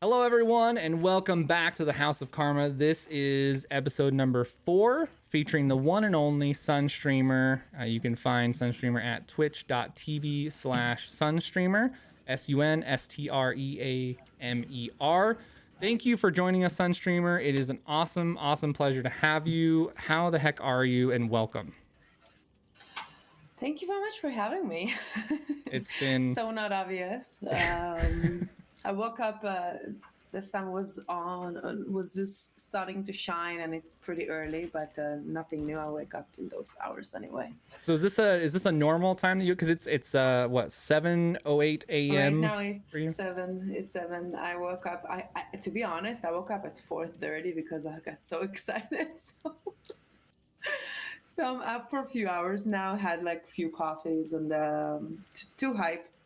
Hello, everyone, and welcome back to the House of Karma. This is episode number 4, featuring the one and only SunStreamer. You can find SunStreamer at twitch.tv/SunStreamer, SunStreamer. Thank you for joining us, SunStreamer. It is an awesome pleasure to have you. How the heck are you, and welcome. Thank you very much for having me. It's been so not obvious. I woke up, the sun was was just starting to shine, and it's pretty early, but nothing new. I wake up in those hours anyway. So is this a normal time that you, because it's what, 7:08 a.m. Right now it's 7. It's 7. I woke up. I to be honest, I woke up at 4:30 because I got so excited. So I'm up for a few hours now. Had like a few coffees and too hyped,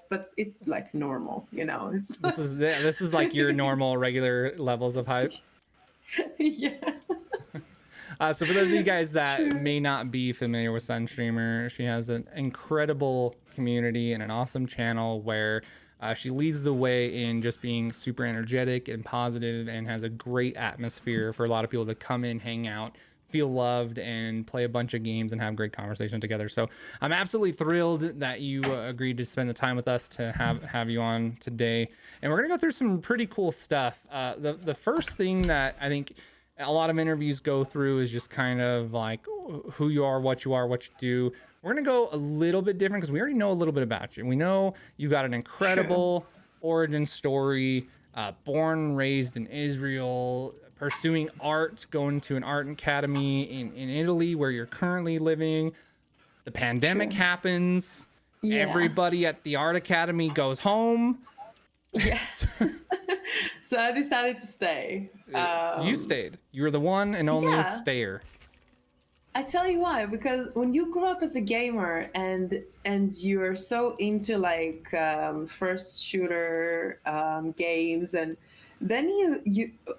but it's like normal, you know. It's this is like your normal regular levels of hype. Yeah. So for those of you guys that True. may not be familiar with SunStreamer, she has an incredible community and an awesome channel where she leads the way in just being super energetic and positive, and has a great atmosphere for a lot of people to come in, hang out, feel loved, and play a bunch of games and have great conversation together. So I'm absolutely thrilled that you agreed to spend the time with us to have you on today. And we're gonna go through some pretty cool stuff. The first thing that I think a lot of interviews go through is just kind of like who you are, what you do. We're gonna go a little bit different because we already know a little bit about you. We know you got an incredible origin story, born and raised in Israel, pursuing art, going to an art academy in Italy where you're currently living. The pandemic happens. Yeah. Everybody at the art academy goes home. Yes. So I decided to stay. You stayed. You were the one and only stayer. I tell you why, because when you grow up as a gamer and you're so into like first shooter games, and then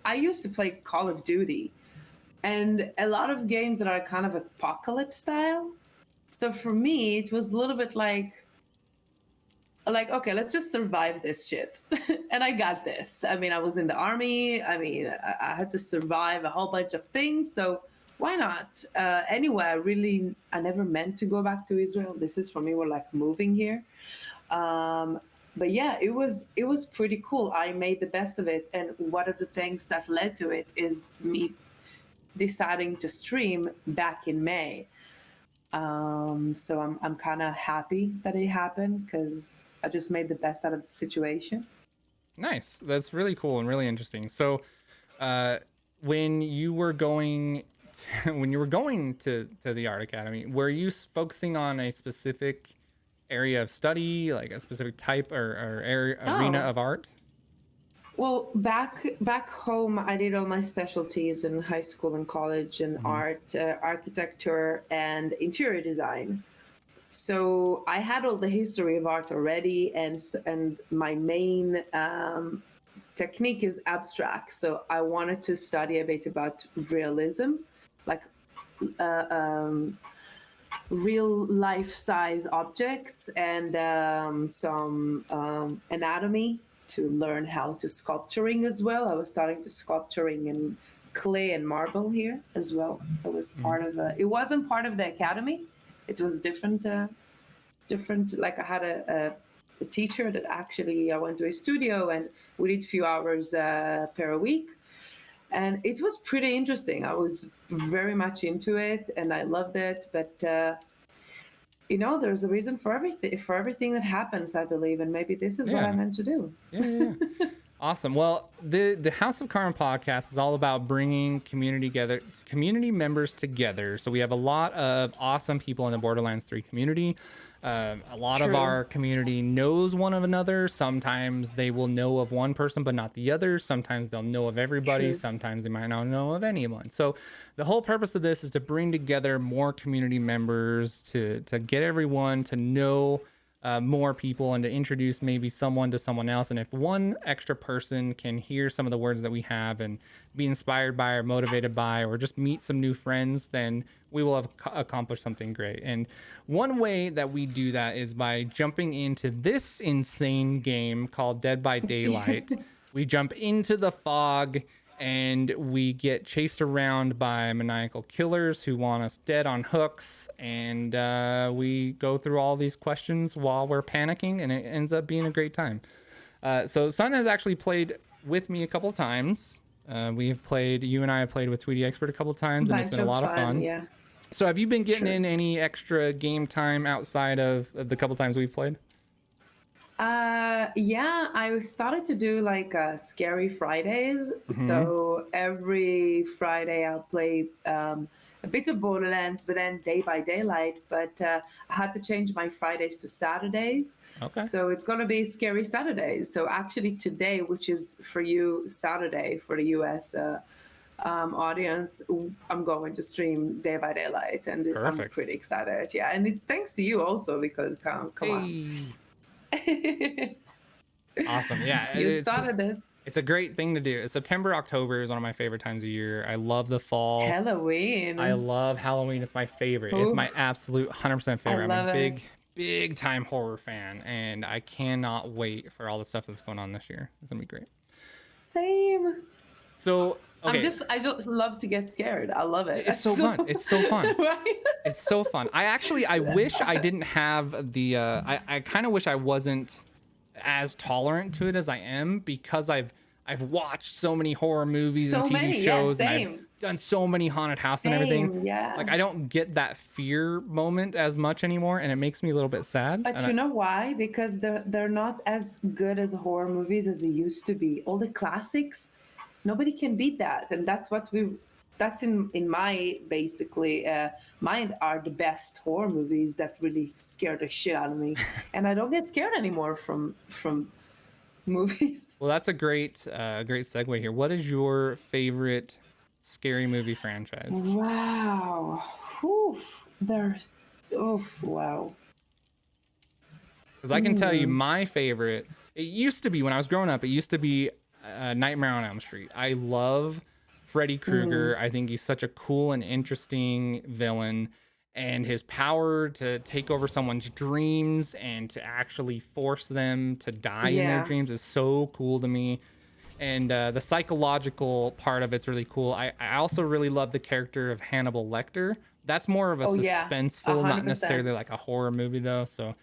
I used to play Call of Duty, and a lot of games that are kind of apocalypse style. So for me, it was a little bit like okay, let's just survive this shit. And I got this. I mean, I was in the army. I mean, I had to survive a whole bunch of things. So why not? Anyway, I never meant to go back to Israel. This is for me, we're like moving here. But yeah, it was pretty cool. I made the best of it. And one of the things that led to it is me deciding to stream back in May. So I'm kind of happy that it happened because I just made the best out of the situation. Nice. That's really cool and really interesting. So, when you were going to the art academy, were you focusing on a specific area of study, like a specific type or arena of art? Well, back home, I did all my specialties in high school and college in art, architecture, and interior design. So I had all the history of art already, and my main technique is abstract. So I wanted to study a bit about realism, like real life size objects, and some anatomy to learn how to sculpturing as well. I was starting to sculpturing in clay and marble here as well. It was part of it wasn't part of the academy. It was different. Like I had a teacher that actually I went to a studio and we did a few hours per week, and it was pretty interesting. I was very much into it and I loved it. But there's a reason for everything that happens, I believe, and maybe this is what I meant to do. Yeah. Awesome. Well, the House of Karma podcast is all about bringing community members together. So we have a lot of awesome people in the Borderlands 3 community. A lot of our community knows one of another. Sometimes they will know of one person but not the other. Sometimes they'll know of everybody. Sometimes they might not know of anyone. So the whole purpose of this is to bring together more community members, to get everyone to know more people, and to introduce maybe someone to someone else. And if one extra person can hear some of the words that we have and be inspired by or motivated by, or just meet some new friends, then we will have accomplished something great. And one way that we do that is by jumping into this insane game called Dead by Daylight, we jump into the fog and we get chased around by maniacal killers who want us dead on hooks, and we go through all these questions while we're panicking, and it ends up being a great time. So Sun has actually played with me a couple times. You and I have played with Tweety Expert a couple times, and it's been a lot of fun. Yeah. So have you been getting Sure. in any extra game time outside of the couple times we've played? Yeah, I started to do like scary Fridays. So every Friday I'll play a bit of Borderlands, but then Day by Daylight. But I had to change my Fridays to Saturdays. Okay. So it's gonna be Scary Saturdays. So actually today, which is for you Saturday for the US audience, I'm going to stream Day by Daylight, and I'm Perfect. pretty excited. Yeah, and it's thanks to you also because come on. Hey. Awesome. Yeah, You started this. It's a great thing to do. September, October is one of my favorite times of year. I love the fall. Halloween. I love Halloween. It's my favorite. It's my absolute 100% favorite. I'm a big time horror fan, and I cannot wait for all the stuff that's going on this year. It's gonna be great. Same. So okay. I just love to get scared. I love it. It's so fun. It's so fun. Right? It's so fun. I wish I didn't have the I kind of wish I wasn't as tolerant to it as I am, because I've watched so many horror movies and TV shows, and I've done so many haunted house and everything. Yeah. Like, I don't get that fear moment as much anymore, and it makes me a little bit sad. But you know why? Because they're not as good as horror movies as they used to be. All the classics, nobody can beat that, and that's in my basically mind are the best horror movies that really scare the shit out of me. And I don't get scared anymore from movies. Well, that's a great segue here. What is your favorite scary movie franchise? Wow. Wow. Because I can tell you my favorite, it used to be, when I was growing up, it used to be Nightmare on Elm Street. I love Freddy Krueger. I think he's such a cool and interesting villain, and his power to take over someone's dreams and to actually force them to die in their dreams is so cool to me. And the psychological part of it's really cool. I also really love the character of Hannibal Lecter. That's more of a suspenseful, not necessarily like a horror movie though. So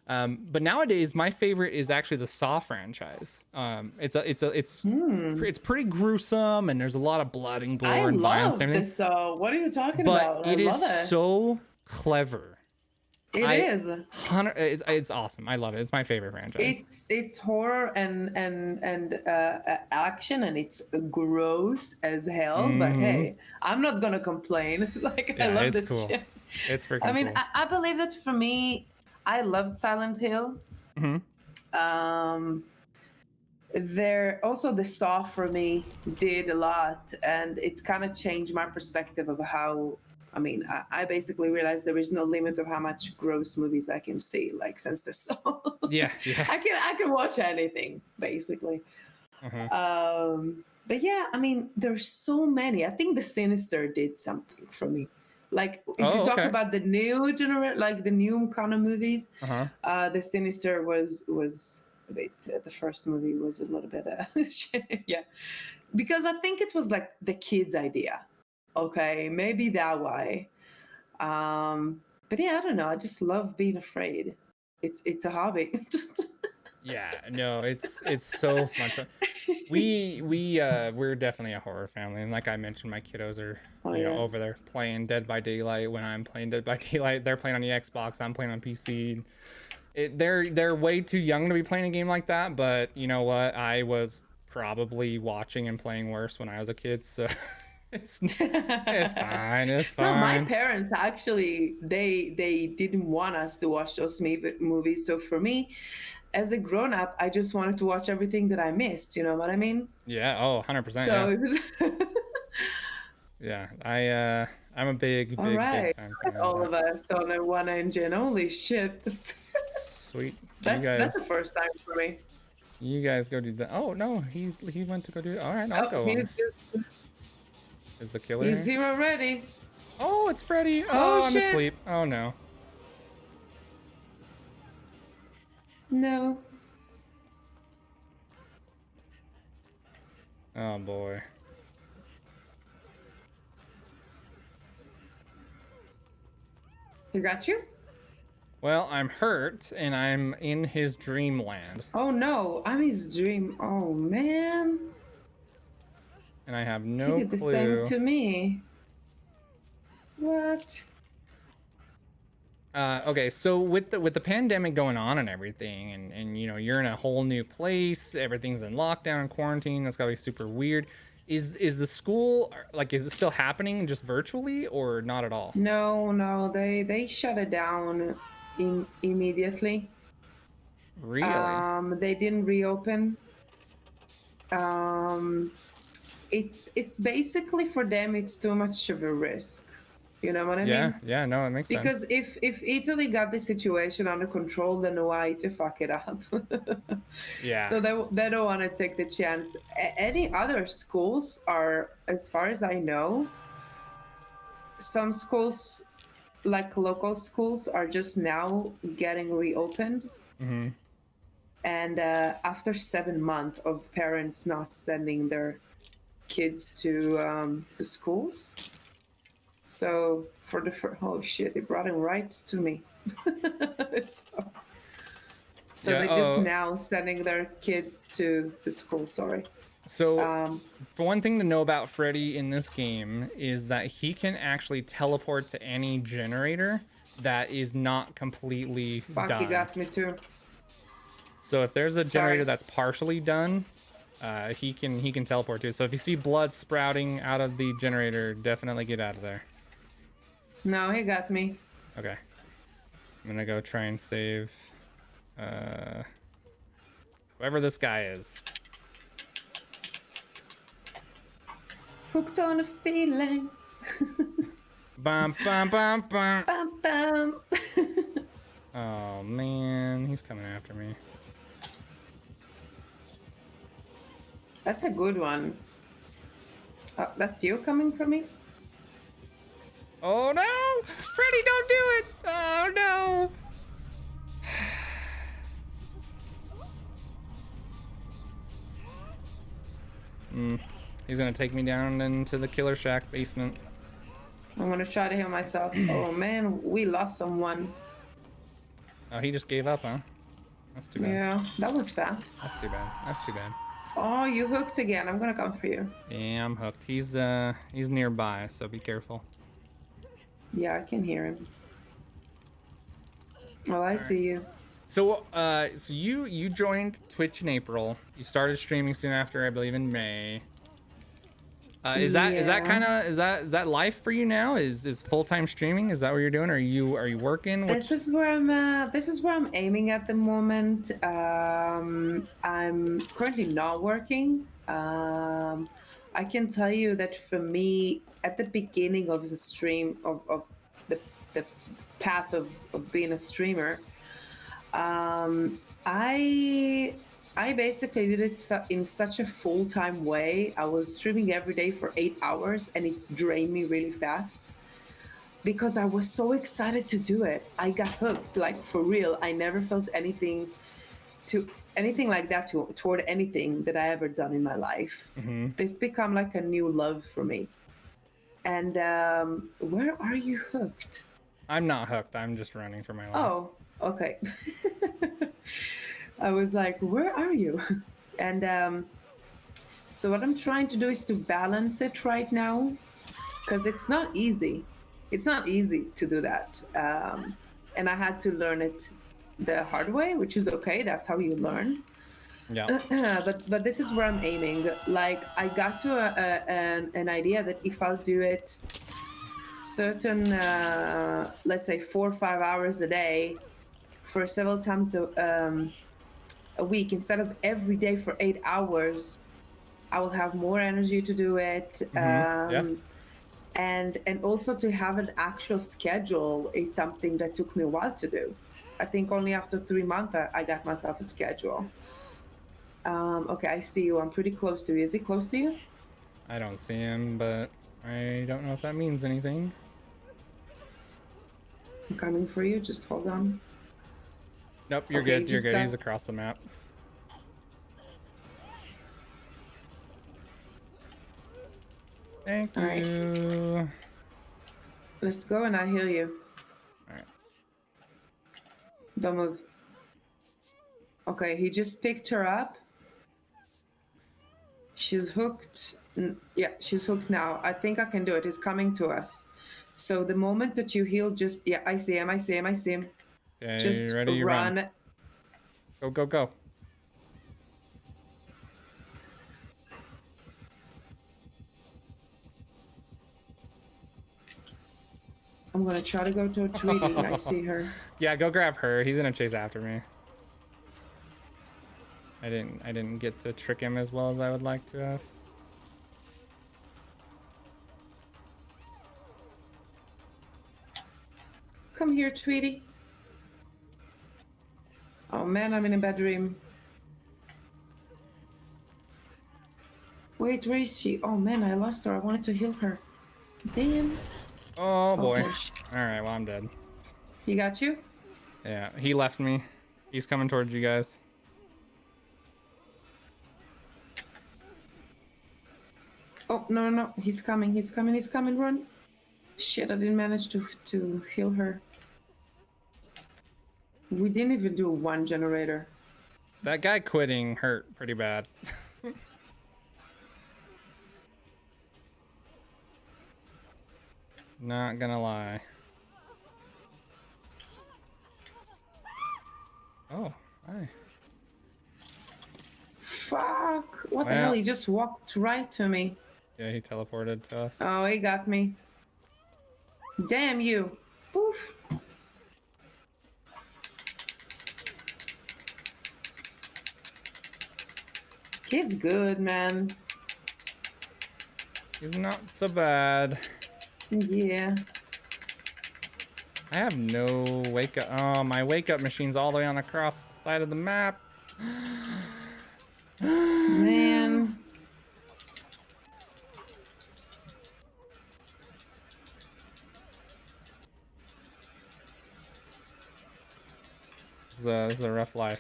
but nowadays my favorite is actually the Saw franchise. It's pretty gruesome, and there's a lot of blood and gore and violence and everything. So what are you talking about? But it is so clever. It's awesome. I love it. It's my favorite franchise. It's horror and action, and it's gross as hell. But hey, I'm not gonna complain. Like, I love this cool. shit. It's freaking I mean, cool. I believe that for me, I loved Silent Hill. There also the Saw for me did a lot, and it's kind of changed my perspective of how. I mean, I basically realized there is no limit of how much gross movies I can see. Like, since the Saw, yeah, I can watch anything basically. But yeah, I mean, there's so many. I think the Sinister did something for me. Like, if you talk about the new like the new kind of movies, the Sinister was a bit. The first movie was a little bit, yeah, because I think it was like the kids' idea. Okay, maybe that why. But yeah, I don't know. I just love being afraid. It's a hobby. Yeah, no, it's so fun. We're definitely a horror family, and like I mentioned, my kiddos are over there playing Dead by Daylight. When I'm playing Dead by Daylight, they're playing on the Xbox. I'm playing on PC. They're way too young to be playing a game like that. But you know what? I was probably watching and playing worse when I was a kid. So it's fine. It's fine. No, my parents actually they didn't want us to watch those movies. So for me, as a grown-up, I just wanted to watch everything that I missed. You know what I mean? Yeah. Oh, 100%. So yeah. it was Yeah. I'm a big all right. big fan fan All of us on a one engine. Holy shit. Sweet. That's the first time for me. You guys go do that. Oh no, he went to go do it. All right, I'll go. He's just. Is the killer? He's here already. Oh, it's Freddy. Oh, I'm shit. asleep. Oh no. No. Oh boy. He got you? Well, I'm hurt and I'm in his dreamland. Oh no, I'm his dream. Oh man. And I have He no did the same clue. to me. What? Okay, so with the pandemic going on and everything, and you know you're in a whole new place, everything's in lockdown and quarantine. That's gotta be super weird. Is the school like is it still happening just virtually or not at all? No, no, they shut it down immediately. Really? They didn't reopen. Um, it's basically for them it's too much of a risk. You know what I Yeah, mean? yeah, no, it makes Because sense. if Italy got the situation under control, then why to fuck it up? Yeah, So they don't want to take the chance. Any other schools are, as far as I know, some schools like local schools are just now getting reopened, mm-hmm. and after 7 months of parents not sending their kids to schools. So for the oh shit, they brought him right to me. so, so Yeah. they're just Oh, now sending their kids to school. Sorry. so Um, for one thing to know about Freddy in this game is that he can actually teleport to any generator that is not completely fuck, you done. got me too. So if there's a generator Sorry. that's partially done, he can teleport to it. So if you see blood sprouting out of the generator, definitely get out of there. No, he got me. Okay. I'm gonna go try and save uh whoever this guy is. Hooked on a feeling. Bum bum bum bum. Bum, bum. Oh man, he's coming after me. That's a good one. That's you coming for me? Oh no! Freddy, don't do it! Oh no! He's gonna take me down into the killer shack basement. I'm gonna try to heal myself. Oh man, we lost someone. Oh, he just gave up, huh? That's too bad. Yeah, that was fast. That's too bad. That's too bad. Oh, you hooked again. I'm gonna come for you. Yeah, I'm hooked. He's nearby, so be careful. Yeah, I can hear him. Oh, I see you. So, so you joined Twitch in April. You started streaming soon after, I believe, in May. Is that Yeah. kind of is that life for you now? Is full-time streaming? Is that what you're doing? Are you working? This is where I'm aiming at the moment. I'm currently not working. I can tell you that for me, at the beginning of the stream of the path of being a streamer, I basically did it in such a full-time way. I was streaming every day for 8 hours, and it's drained me really fast because I was so excited to do it. I got hooked, like for real. I never felt anything like that toward anything that I ever done in my life. Mm-hmm. This become like a new love for me. And where are you hooked? I'm not hooked. I'm just running for my life. Oh, okay. I was like, where are you? And so what I'm trying to do is to balance it right now, because it's not easy. It's not easy to do that. And I had to learn it the hard way, which is okay. That's how you learn. Yeah. But this is where I'm aiming. Like I got to an idea that if I'll do it certain, let's say 4 or 5 hours a day for several times a week instead of every day for 8 hours, I will have more energy to do it. Yeah. And also to have an actual schedule. It's something that took me a while to do. I think only after 3 months I got myself a schedule. Okay, I see you. I'm pretty close to you. Is he close to you? I don't see him, but I don't know if that means anything. I'm coming for you. Just hold on. Nope, you're Okay, good. You're just good. got- He's across the map. Thank All right. you. Let's go and I'll heal you. All right. Don't move. Okay, he just picked her up. She's hooked. Yeah, she's hooked now. I think I can do it. He's coming to us. So the moment that you heal, just, yeah, I see him, I see him, I see him. Okay, Just you ready? You run. Go, go, go. I'm gonna try to go to a Tweety. I see her. Yeah, go grab her. He's gonna chase after me. I didn't get to trick him as well as I would like to have. Come here, Tweety. Oh man, I'm in a bad dream. Wait, where is she? Oh man, I lost her. I wanted to heal her. Damn. Oh boy. Okay. All right, well I'm dead. He got you? Yeah, he left me. He's coming towards you guys. Oh, no, no, no. He's coming, he's coming, he's coming. Run. Shit, I didn't manage to heal her. We didn't even do one generator. That guy quitting hurt pretty bad. Not gonna lie. Oh, hi. Fuck. What the Well. hell? He just walked right to me. Yeah, he teleported to us. Oh, he got me. Damn you. Poof. He's good, man. He's not so bad. Yeah. I have no wake up. Oh, my wake up machine's all the way on the cross side of the map. Man. This is a rough life.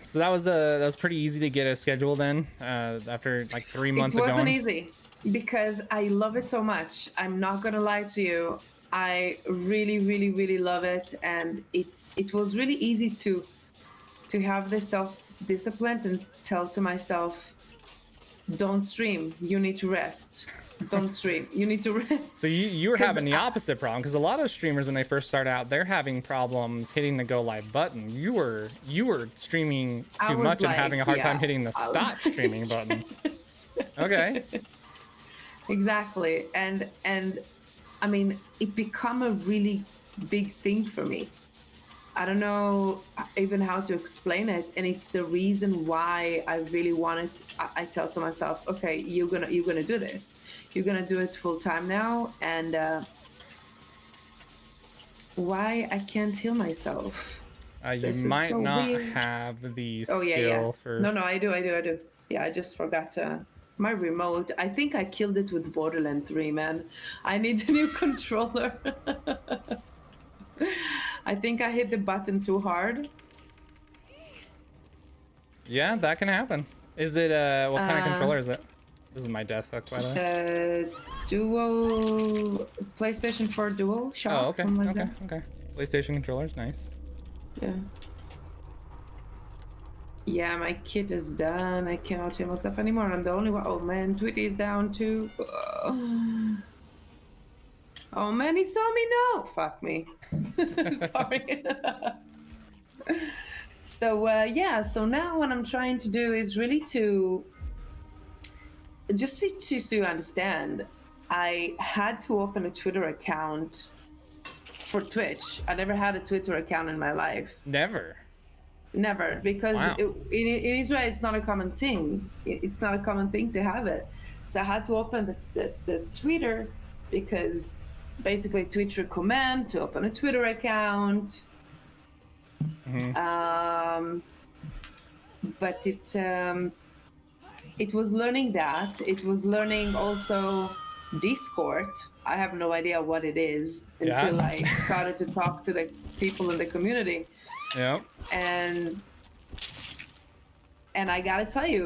So that was pretty easy to get a schedule then. After like 3 months of going. It wasn't easy because I love it so much. I'm not gonna lie to you. I really, really, really love it, and it was really easy to have the self-discipline and tell to myself, don't stream, you need to rest. Don't stream, you need to rest. So you were having the opposite problem, because a lot of streamers when they first start out, they're having problems hitting the go live button. You were streaming too much and having a hard time hitting the stop streaming button. Okay. Exactly, and I mean, it become a really big thing for me. I don't know even how to explain it, and it's the reason why I really wanted. I tell to myself, okay, you're gonna do this. You're gonna do it full time now, and why I can't heal myself? You might not have the skill for. No, I do. Yeah, I just forgot my remote. I think I killed it with Borderlands 3, man. I need a new controller. I think I hit the button too hard. Yeah, that can happen. Is it what kind of controller is it? This is my death hook, by the way. Dual PlayStation 4 Dual Shock. Oh, okay, something like that. Okay. PlayStation controller's nice. Yeah. Yeah, my kit is done. I cannot heal myself anymore. I'm the only one. Oh man, Tweety is down too. Oh man, he saw me. No, fuck me. Sorry. So yeah, so now what I'm trying to do is really to understand. I had to open a Twitter account for Twitch. I never had a Twitter account in my life. Never, because wow. In Israel it's not a common thing. It's not a common thing to have it. So I had to open the Twitter because basically Twitch recommend to open a Twitter account. Mm-hmm. But it was learning that. It was learning also Discord. I have no idea what it is Yeah. until I started to talk to the people in the community. Yep. And I gotta tell you,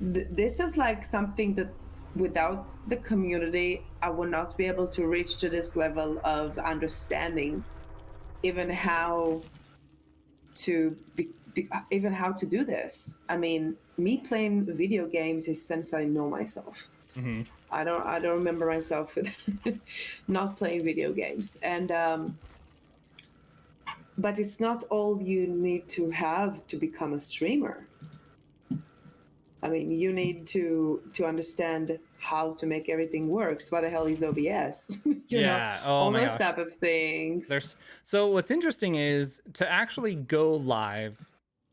this is like something that without the community, I would not be able to reach to this level of understanding, even how to even how to do this. I mean, me playing video games is since I know myself. Mm-hmm. I don't remember myself with not playing video games, and but it's not all you need to have to become a streamer. I mean, you need to understand how to make everything works. What the hell is OBS? Yeah. Oh All my those gosh. type of things. So what's interesting is to actually go live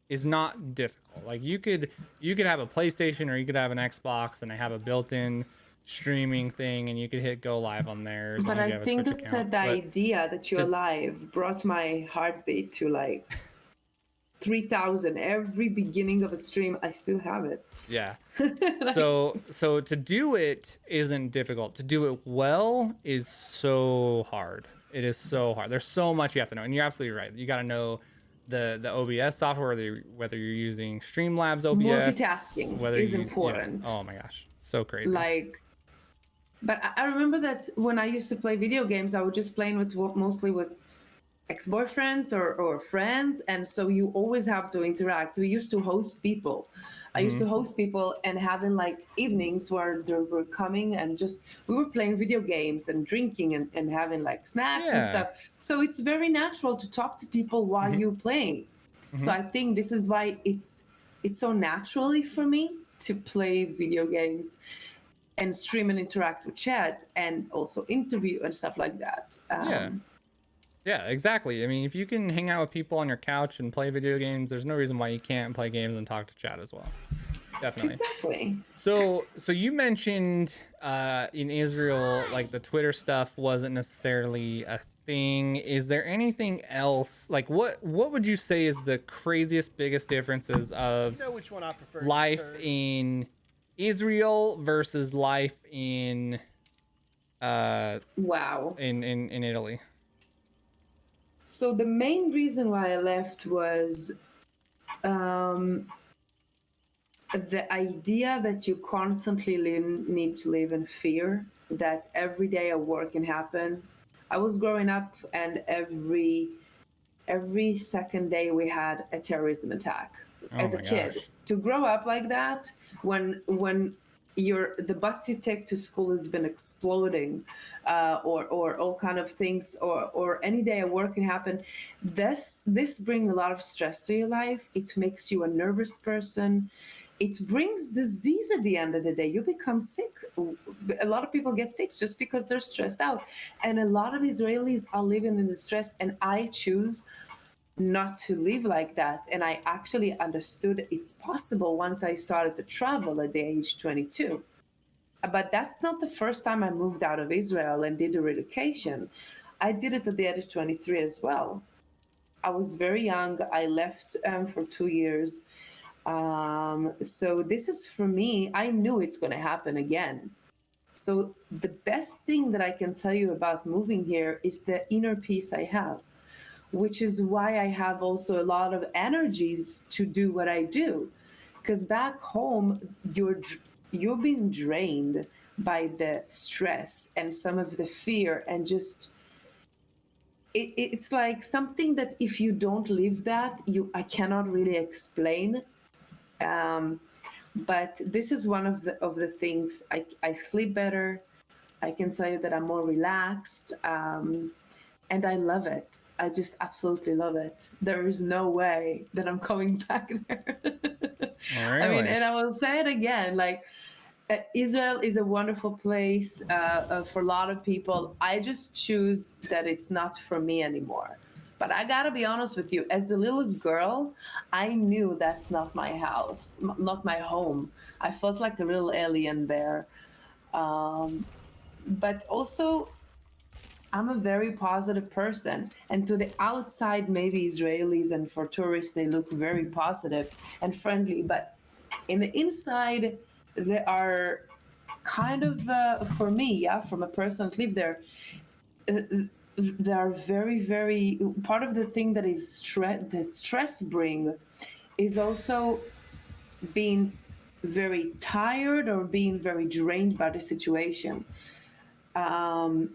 is not difficult. Like you could have a PlayStation or you could have an Xbox and they have a built-in streaming thing and you could hit go live on there as But long as I you have a think Twitch that account. the But idea that you're alive brought my heartbeat to like 3,000. Every beginning of a stream, I still have it. yeah. So to do it isn't difficult. To do it well is so hard. It is so hard. There's so much you have to know. And you're absolutely right. You got to know the OBS software, whether you're using Streamlabs OBS, Multitasking whether is you important. Yeah. Oh my gosh. So crazy. Like, but I remember that when I used to play video games, I would just playing with mostly with ex-boyfriends or friends, and so you always have to interact. We used to host people. I used to host people and having like evenings where they were coming and just we were playing video games and drinking and having like snacks and stuff. So it's very natural to talk to people while you're playing. So I think this is why it's so naturally for me to play video games and stream and interact with chat and also interview and stuff like that. Yeah, exactly. I mean, if you can hang out with people on your couch and play video games, there's no reason why you can't play games and talk to chat as well. Definitely. Exactly. So you mentioned in Israel, like the Twitter stuff wasn't necessarily a thing. Is there anything else? Like, what would you say is the craziest, biggest differences of which one I prefer life in Israel versus life in Wow. in Italy? So the main reason why I left was the idea that you constantly need to live in fear, that every day a war can happen. I was growing up and every second day we had a terrorism attack as a kid. Gosh. To grow up like that, when the bus you take to school has been exploding, or all kind of things, or any day a war can happen. This brings a lot of stress to your life. It makes you a nervous person. It brings disease at the end of the day. You become sick. A lot of people get sick just because they're stressed out. And a lot of Israelis are living in the stress, and I choose not to live like that. And I actually understood it's possible once I started to travel at the age 22. But that's not the first time I moved out of Israel and did a relocation. I did it at the age of 23 as well. I was very young. I left for 2 years. So this is for me, I knew it's going to happen again. So the best thing that I can tell you about moving here is the inner peace I have, which is why I have also a lot of energies to do what I do. Because back home, you're being drained by the stress and some of the fear, and just it's like something that if you don't live that, I cannot really explain. But this is one of the things. I sleep better. I can tell you that I'm more relaxed, and I love it. I just absolutely love it. There is no way that I'm coming back there. Really? I mean, and I will say it again, like Israel is a wonderful place for a lot of people. I just choose that it's not for me anymore. But I gotta be honest with you, as a little girl, I knew that's not my house, not my home. I felt like a little alien there. But also, I'm a very positive person. And to the outside, maybe Israelis and for tourists, they look very positive and friendly. But in the inside, they are kind of for me, yeah, from a person that live there, they are very, very part of the thing that is stress bring is also being very tired or being very drained by the situation. And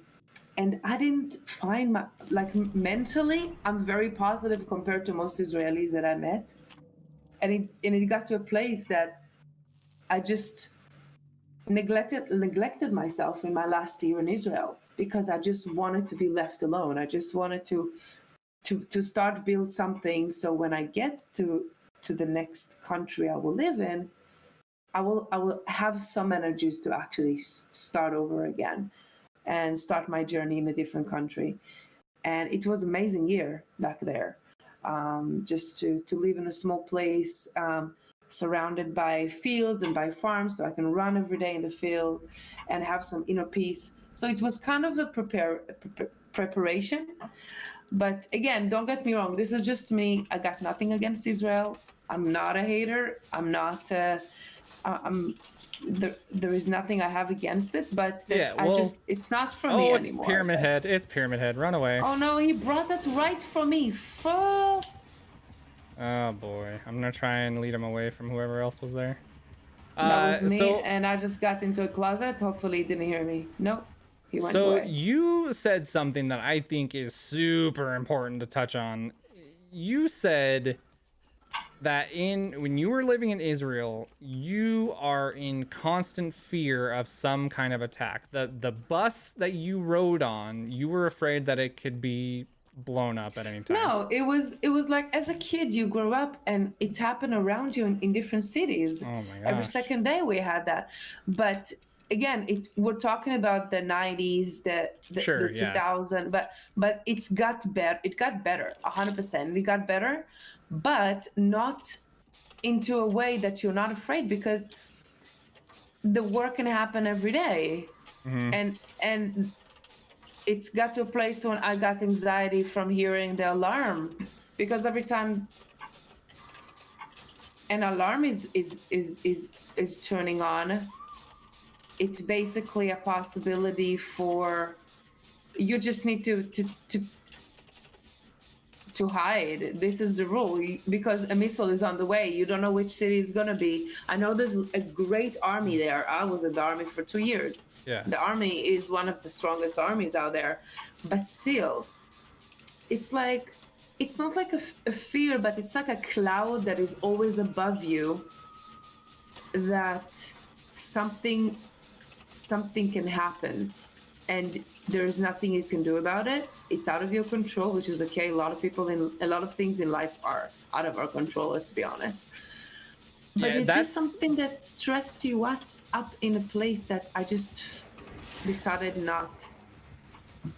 I didn't find my, like, mentally, I'm very positive compared to most Israelis that I met. And it got to a place that I just neglected myself in my last year in Israel because I just wanted to be left alone. I just wanted to start build something, so when I get to the next country I will live in, I will have some energies to actually start over again and start my journey in a different country. And it was an amazing year back there, just to live in a small place, surrounded by fields and by farms, so I can run every day in the field and have some inner peace. So it was kind of a preparation. But again, don't get me wrong, this is just me. I got nothing against Israel. I'm not a hater. I'm not there is nothing I have against it, but it's not for me anymore. Pyramid Head. It's Pyramid Head. Run away. Oh no, he brought it right for me. Fuck. Oh boy, I'm gonna try and lead him away from whoever else was there. That was me, and I just got into a closet. Hopefully he didn't hear me. Nope, he went away. So you said something that I think is super important to touch on. You said that when you were living in Israel, you are in constant fear of some kind of attack. The bus that you rode on, you were afraid that it could be blown up at any time. No, it was like, as a kid you grow up and it's happened around you in different cities. Oh my gosh. Every second day we had that. But again, we're talking about the 90s, the 2000, but it got better 100%. It got better, but not into a way that you're not afraid, because the work can happen every day. Mm-hmm. And it's got to a place when I got anxiety from hearing the alarm, because every time an alarm is turning on, it's basically a possibility for you just need to hide. This is the rule, because a missile is on the way. You don't know which city it's gonna be. I know there's a great army there. I was in the army for 2 years. Yeah. The army is one of the strongest armies out there, but still, it's like, it's not like a fear, but it's like a cloud that is always above you, that something can happen and there's nothing you can do about it. It's out of your control, which is okay. A lot of things in life are out of our control, let's be honest. But it's just something that stressed you up in a place that I just decided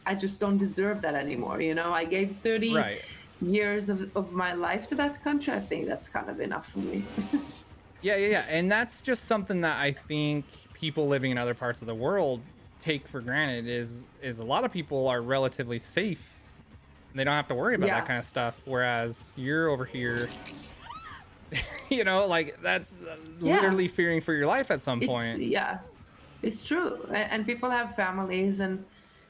I just don't deserve that anymore. I gave 30 years of my life to that country. I think that's kind of enough for me. Yeah. And that's just something that I think people living in other parts of the world take for granted, is a lot of people are relatively safe. They don't have to worry about that kind of stuff. Whereas you're over here, like, that's literally fearing for your life at some point. It's true. And people have families, and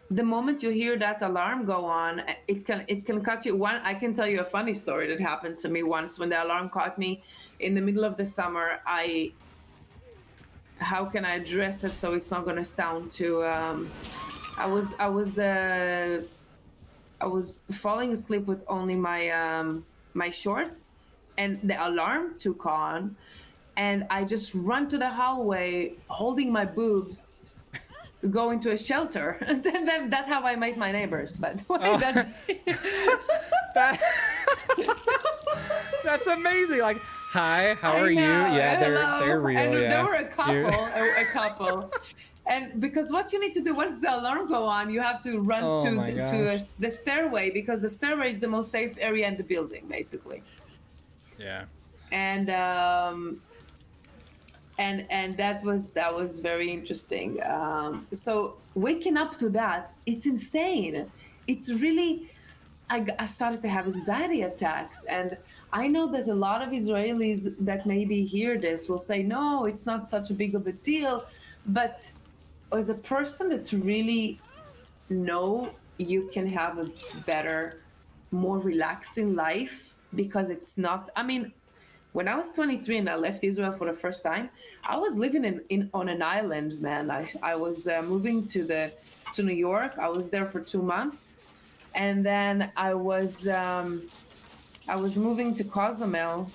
the moment you hear that alarm go on, it can cut you. I can tell you a funny story that happened to me once. When the alarm caught me in the middle of the summer, how can I address it so it's not going to sound too I was falling asleep with only my shorts, and the alarm took on, and I just run to the hallway holding my boobs, going to a shelter. And then that's how I met my neighbors, by the way. That's amazing. Like, hi, how are you? Yeah, they're real. And there were a couple. And because what you need to do, once the alarm go on, you have to run to the stairway, because the stairway is the most safe area in the building, basically. Yeah. And that was very interesting. So waking up to that, it's insane. It's really, I started to have anxiety attacks, and I know that a lot of Israelis that maybe hear this will say, no, it's not such a big of a deal. But as a person that's really know you can have a better, more relaxing life because it's not, I mean, when I was 23 and I left Israel for the first time, I was living in on an island, man. I was moving to New York. I was there for 2 months, and then I was moving to Cozumel,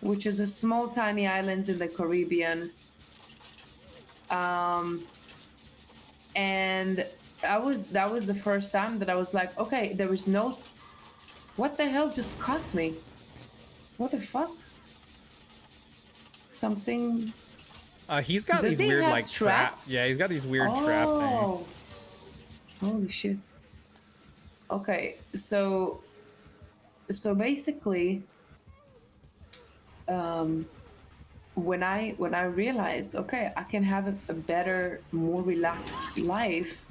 which is a small, tiny island in the Caribbean. Um, and that was the first time that I was like, okay, there is no, what the hell just caught me? What the fuck? Something. He's got Does these he weird have like traps? Yeah, he's got these weird trap things. Holy shit. Okay, so basically, when I realized, okay, I can have a better, more relaxed life,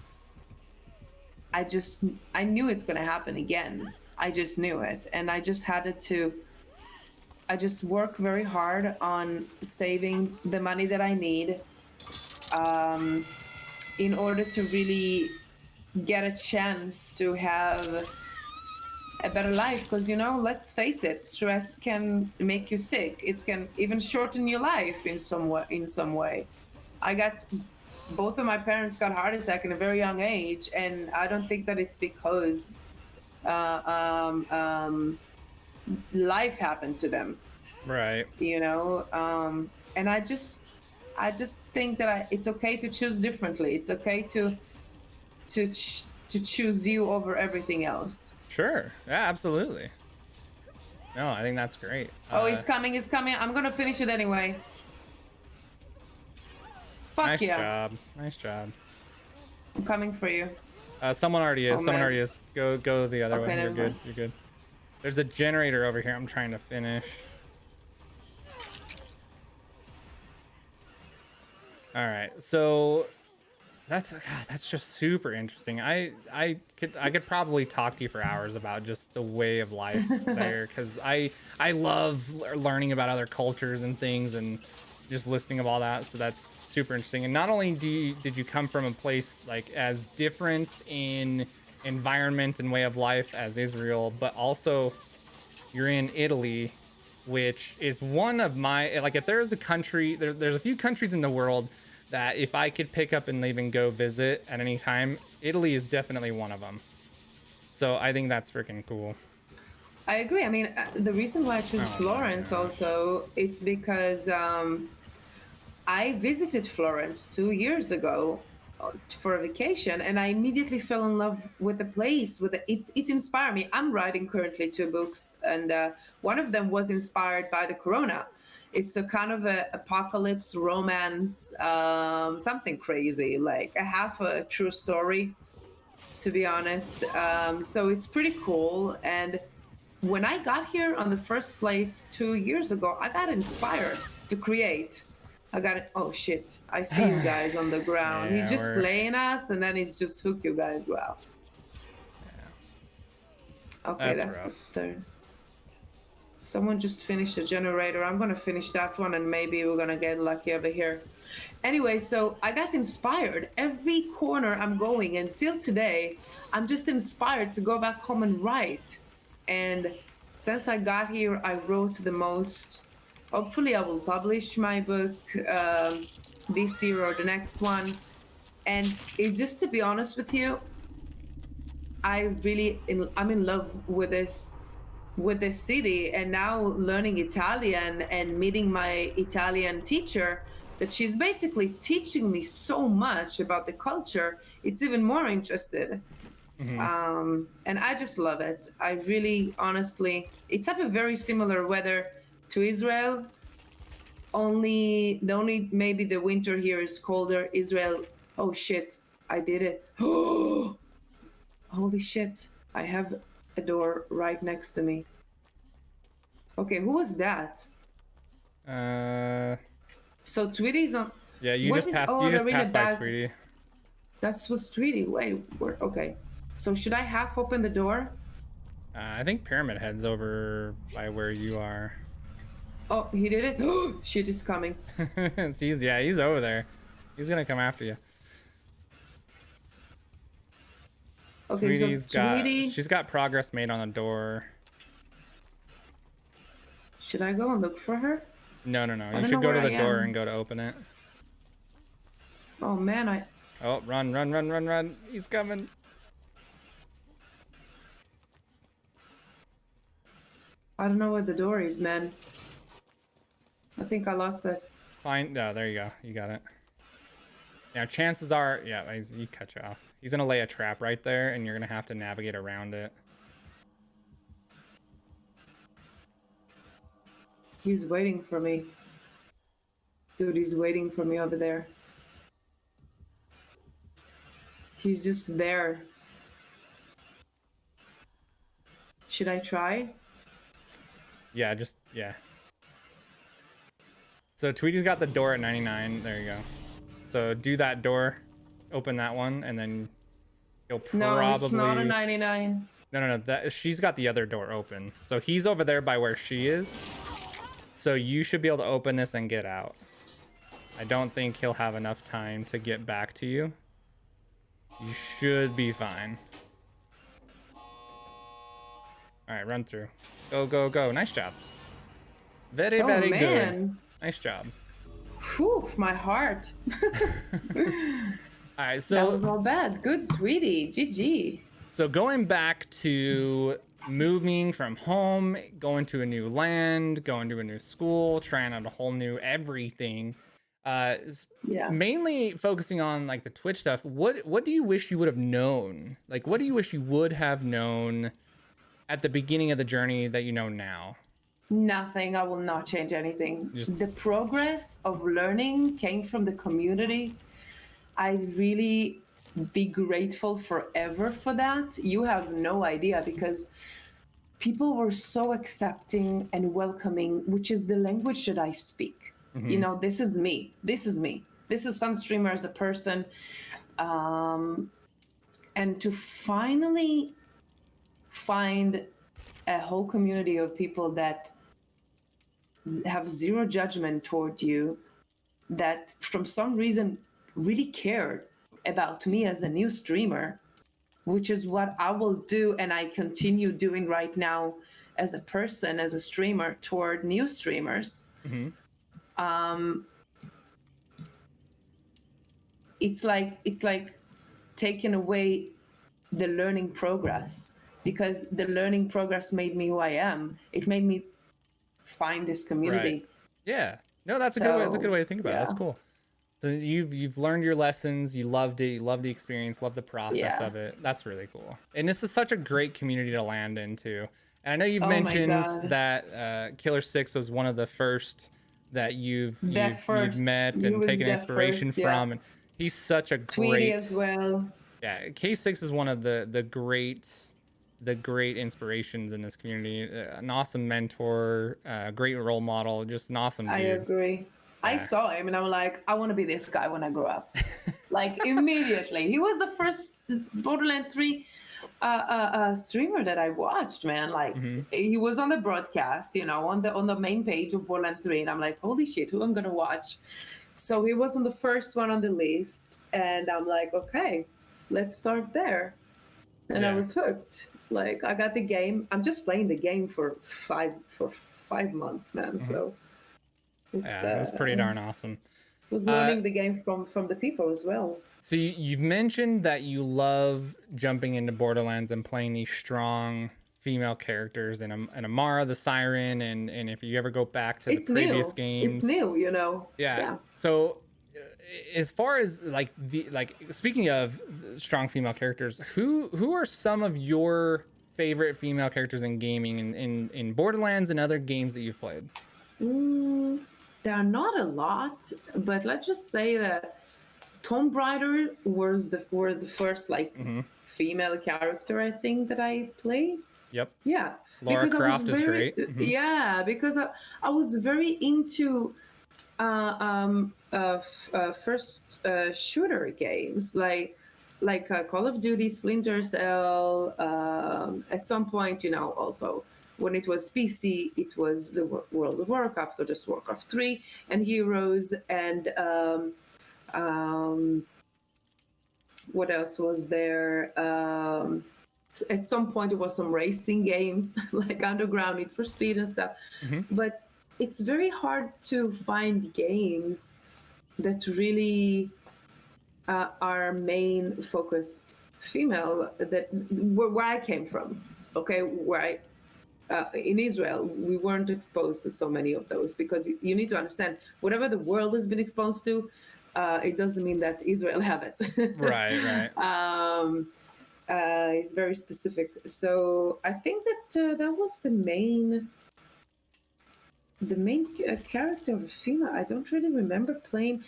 I knew it's gonna happen again. I just knew it, and I just had to. I just work very hard on saving the money that I need, in order to really get a chance to have a better life. Because, let's face it, stress can make you sick. It can even shorten your life in some way. I got Both of my parents got heart attack in a very young age, and I don't think that it's because life happened to them, Right. and I just think that it's okay to choose differently. It's okay to choose you over everything else. Sure. Yeah, absolutely. No, I think that's great. Oh, he's coming, I'm gonna finish it anyway. Fuck Nice yeah. job. Nice job. I'm coming for you. Someone already is. Oh, Someone man. already is. Go the other Okay, way. You're never good. mind. You're good. There's a generator over here I'm trying to finish. All right. So that's just super interesting. I could probably talk to you for hours about just the way of life there, because I love learning about other cultures and things, and just listening of all that. So that's super interesting. And not only did you come from a place like as different in environment and way of life as Israel, but also you're in Italy, which is one of my, like, if there's a country, there's a few countries in the world that if I could pick up and leave and go visit at any time, Italy is definitely one of them. So I think that's freaking cool. I agree. I mean, the reason why I choose Oh, Florence also, it's because I visited Florence 2 years ago for a vacation, and I immediately fell in love with the place. It inspired me. I'm writing currently 2 books, and one of them was inspired by the corona. It's a kind of a apocalypse romance, something crazy, like a half a true story, to be honest. So it's pretty cool. And when I got here on the first place 2 years ago, I got inspired to create. I got it. Oh shit! I see you guys on the ground. Yeah, He's just slaying us, and then he's just hook you guys well. Yeah. Okay, That's that's rough. the third. Someone just finished the generator. I'm gonna finish that one, and maybe we're gonna get lucky over here. Anyway, so I got inspired. Every corner I'm going until today, I'm just inspired to go back home and write. And since I got here, I wrote the most. Hopefully, I will publish my book this year or the next one. And it's just, to be honest with you, I'm in love with this city, and now learning Italian and meeting my Italian teacher, that she's basically teaching me so much about the culture. It's even more interested. And I just love it. I really, honestly, it's have a very similar weather to Israel. Only maybe the winter here is colder. Israel. Oh shit! I did it. Oh, holy shit! I have a door right next to me. Okay, who was that? So Tweety's on. Yeah, you What just is- passed. oh, You just they're in passed the by back. Tweety. That's what's Tweety. Wait, where? Okay. So should I half open the door? I think Pyramid Head's over by where you are. Oh, he did it. Shit is coming. He's over there. He's gonna come after you. Okay, so Tweety. She's got progress made on the door. Should I go and look for her? No. You should go to the door and go to open it. Oh man, Oh, run. He's coming. I don't know where the door is, man. I think I lost it. Fine. No, there you go. You got it. Now, chances are, yeah, he cut you off. He's gonna lay a trap right there, and you're gonna have to navigate around it. He's waiting for me. Dude, he's waiting for me over there. He's just there. Should I try? Yeah, yeah. So Tweety's got the door at 99. There you go. So do that door, open that one, and then you'll probably... No, it's not a 99. No. She's got the other door open. So he's over there by where she is. So you should be able to open this and get out. I don't think he'll have enough time to get back to you. You should be fine. All right, run through. Go. Nice job. Very good. Nice job. Whew, my heart. All right, so... That was not bad. Good, Tweety. GG. So going back to moving from home, going to a new land, going to a new school, trying out a whole new everything. Mainly focusing on like the Twitch stuff. What do you wish you would have known? Like, what do you wish you would have known at the beginning of the journey that you know now? Nothing. I will not change anything. The progress of learning came from the community. I really be grateful forever for that. You have no idea, because people were so accepting and welcoming, which is the language that I speak. Mm-hmm. You know, this is me. This is SunStreamer as a person. And to finally find a whole community of people that have zero judgment toward you, that from some reason really cared about me as a new streamer, which is what I will do and I continue doing right now as a person, as a streamer, toward new streamers. Mm-hmm. It's like taking away the learning progress, because the learning progress made me who I am. It made me find this community. Right. Yeah. No, that's a good way. That's a good way to think about it. That's cool. So you've learned your lessons. You loved it. You loved the experience. Loved the process of it. That's really cool. And this is such a great community to land into. And I know you've mentioned that Killer 6 was one of the first that you've met and taken inspiration from. And he's such a Tweety as well. Yeah, K6 is one of the great inspirations in this community. An awesome mentor, great role model, just an awesome dude. I agree. Yeah. I saw him and I'm like, I want to be this guy when I grow up. Like immediately. He was the first Borderlands 3 streamer that I watched, man. Like he was on the broadcast, you know, on the main page of Borderlands 3, and I'm like, holy shit, who I'm gonna watch? So he wasn't the first one on the list, and I'm like, okay, let's start there. And I was hooked. Like I got the game. I'm just playing the game for 5 months, man. So it's pretty darn awesome. Was learning the game from the people as well. So you've mentioned that you love jumping into Borderlands and playing these strong female characters, and Amara the Siren, and if you ever go back to the previous games, it's new, you know. Yeah. So as far as speaking of strong female characters, who are some of your favorite female characters in gaming in Borderlands and other games that you've played? There are not a lot, but let's just say that Tomb Raider were the first female character I think that I played. Yep. Yeah. Lara Croft is great. Yeah, because I was very into first shooter games. Like like Call of Duty, Splinter Cell. At some point, also when it was PC, it was the World of Warcraft or just Warcraft 3 and Heroes and um, what else was there? At some point, it was some racing games like Underground, Need for Speed, and stuff. Hmm. But it's very hard to find games that really are main focused female. That where I came from, okay, where I. In Israel, we weren't exposed to so many of those because you need to understand whatever the world has been exposed to, it doesn't mean that Israel have it. Right, right. It's very specific. So I think that that was the main character of female. I don't really remember playing.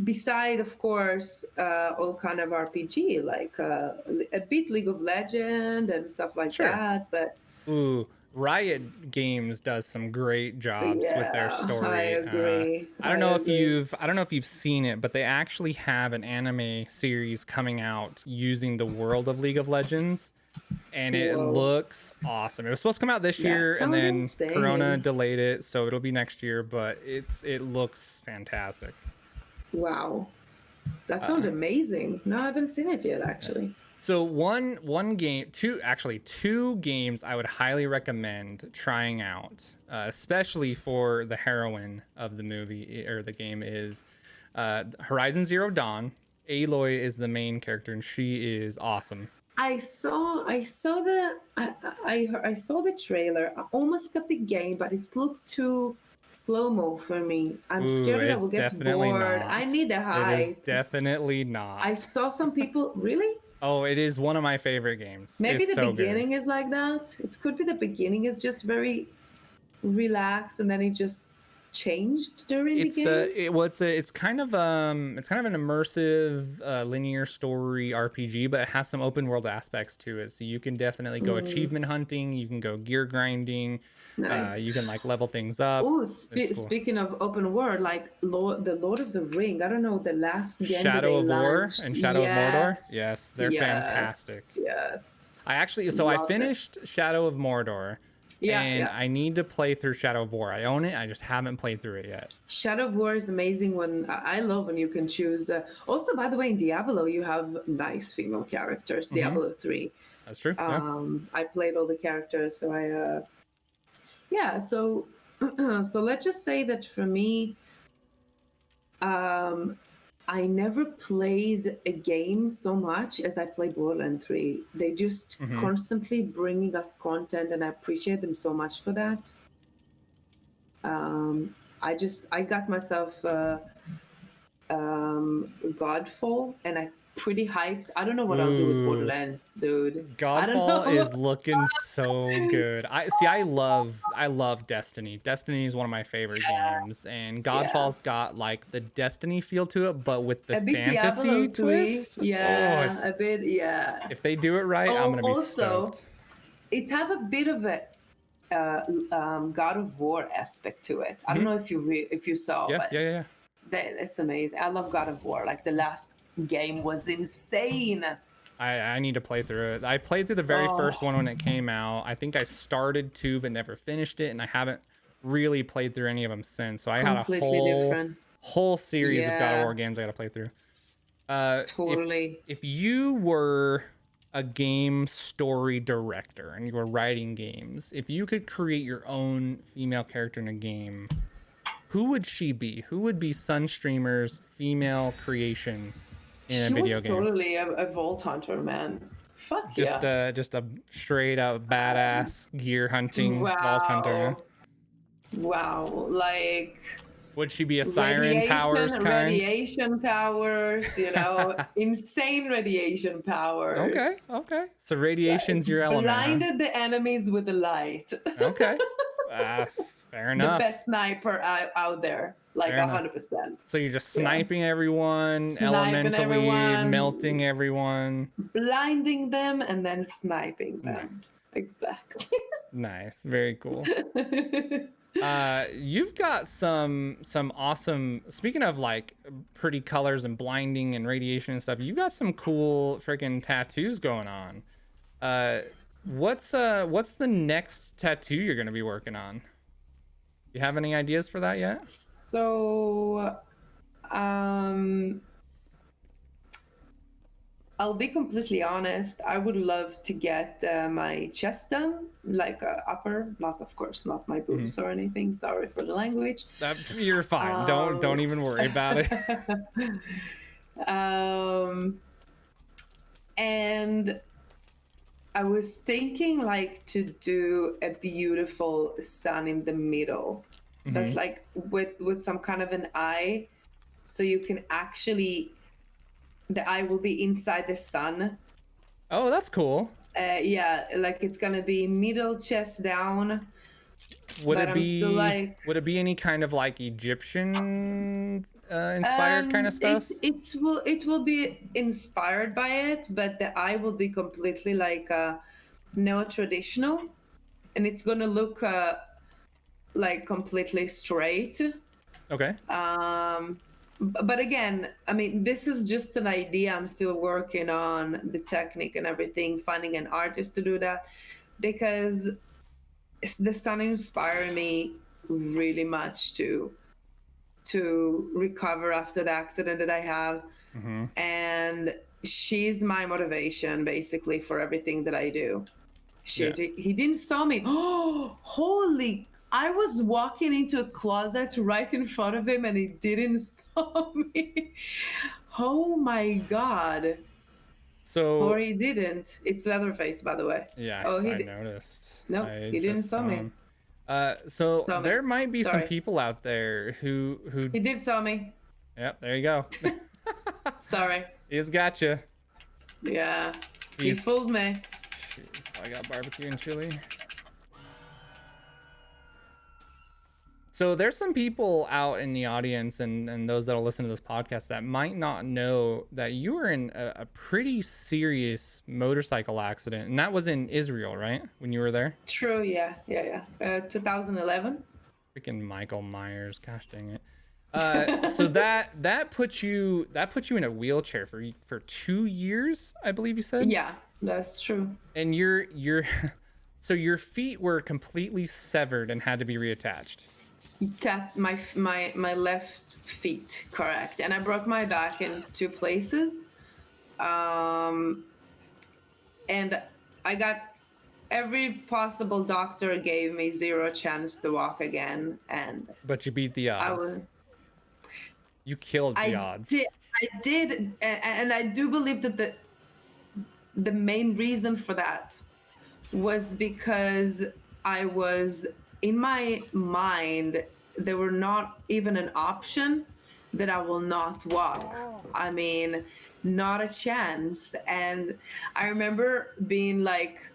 Beside, of course, all kind of RPG, like a bit League of Legends and stuff like Sure. that. But Ooh, Riot Games does some great jobs with their yeah, I story. agree. I don't know if you've seen it, but they actually have an anime series coming out using the world of League of Legends, and it Whoa. looks awesome. It was supposed to come out this That year, and sounds then insane. Corona delayed it, so it'll be next year. But it looks fantastic. Wow, that sounds amazing. No, I haven't seen it yet, actually. So one game, two games I would highly recommend trying out, especially for the heroine of the movie or the game is Horizon Zero Dawn. Aloy is the main character, and she is awesome. I saw the trailer. I almost got the game, but it looked too slow-mo for me. I'm scared that I will It's get definitely bored. not. I need a It high. is definitely not. I saw some people really. Oh, it is one of my favorite games. Maybe It's the so good. beginning is like that. It could be the beginning is just very relaxed, and then it just changed during the game. It's kind of an immersive linear story RPG, but it has some open world aspects to it. So you can definitely go achievement hunting, you can go gear grinding, Nice. you can like level things up. Oh, It's cool. speaking of open world, like the Lord of the Ring. I don't know the last game that Shadow they of War launched. and Shadow of Mordor. Yes, Yes, they're fantastic. Yes. I Loved it. finished Shadow of Mordor. Yeah, And yeah. I need to play through Shadow of War. I own it. I just haven't played through it yet. Shadow of War is amazing. When I love when you can choose. Also, by the way, in Diablo you have nice female characters. Mm-hmm. Diablo 3. That's true. Yeah. I played all the characters, so yeah. So so let's just say that for me, I never played a game so much as I play Borderlands 3. They just Mhm. constantly bringing us content, and I appreciate them so much for that. I got myself Godfall, and I pretty hyped. I don't know what I'll do with Ooh. Borderlands, dude. I don't Godfall know. is looking so good. I love Destiny. Destiny is one of my favorite games, and Godfall's got like the Destiny feel to it, but with the A bit fantasy Diablo 3. twist. Yeah, it's- a bit, yeah. if they do it right, I'm gonna be Also, stoked. it's have a bit of a God of War aspect to it. I don't know if you saw, Yeah, but yeah. it's amazing. I love God of War. Like the last game was insane. I need to play through it. I played through the very Oh. first one when it came out. I think I started to, but never finished it, and I haven't really played through any of them since. So I had a Completely different. whole series of God of Yeah. War games I got to play through. Totally. If you were a game story director and you were writing games, if you could create your own female character in a game, who would she be? Who would be SunStreamer's female creation in a She video was game? totally a Vault Hunter, man. Fuck yeah. Just a straight up badass gear hunting vault hunter. Wow. Like Would she be a siren powers kind? radiation powers, insane radiation powers. Okay. So radiation's your element. Blinded the enemies with the light. Okay. Fair enough. The best sniper out there, like Fair enough. 100%. So you're just sniping everyone, elementally everyone. melting everyone. Blinding them and then sniping them. Nice. Exactly. Nice. Very cool. You've got some awesome, speaking of like pretty colors and blinding and radiation and stuff, you got some cool freaking tattoos going on. Uh what's the next tattoo you're gonna be working on? You have any ideas for that yet? So, um, I'll be completely honest. I would love to get my chest done, like upper, not of course, not my Mhm. boobs or anything. Sorry for the language. You're fine. Don't Um, even worry about it. um, and I was thinking like to do a beautiful sun in the middle, but Hmm. like with some kind of an eye, so you can actually the eye will be inside the sun. Oh, that's cool. Yeah, like it's gonna be middle chest down, Would but it I'm still be like would it be any kind of like Egyptian inspired kind of stuff? it will be inspired by it, but the eye will be completely like neo traditional, and it's gonna look like completely straight. Okay. But again, I mean, this is just an idea. I'm still working on the technique and everything, finding an artist to do that because the sun inspired me really much to recover after the accident that I have. Hmm. And she's my motivation basically for everything that I do. Yeah. Shit, he didn't saw me. Oh, holy. I was walking into a closet right in front of him and he didn't saw me. Oh my God. Or So he didn't. It's Leatherface, by the way. Oh, yes, he I did. noticed. No, I he didn't just saw saw me. him. So Saw me. there might be some Sorry. people out there who He did saw me. yep, there you go. Sorry. He's got you. Yeah. He He's fooled me. shoot, I got barbecue and chili. So there's some people out in the audience and those that'll listen to this podcast that might not know that you were in a pretty serious motorcycle accident, and that was in Israel, right? When you were there? True, yeah. Yeah, yeah. 2011. Freaking Michael Myers, gosh dang it. So that put you in a wheelchair for 2 years, I believe you said, Yeah, that's true. and you're so your feet were completely severed and had to be reattached. He tapped my left feet, correct, and I broke my back in two places. And I got every possible doctor gave me zero chance to walk again, and But you beat the I odds. was You killed the I odds. did I did, and I do believe that the main reason for that was because I was in my mind, there were not even an option that I will not walk. I mean, not a chance. And I remember being like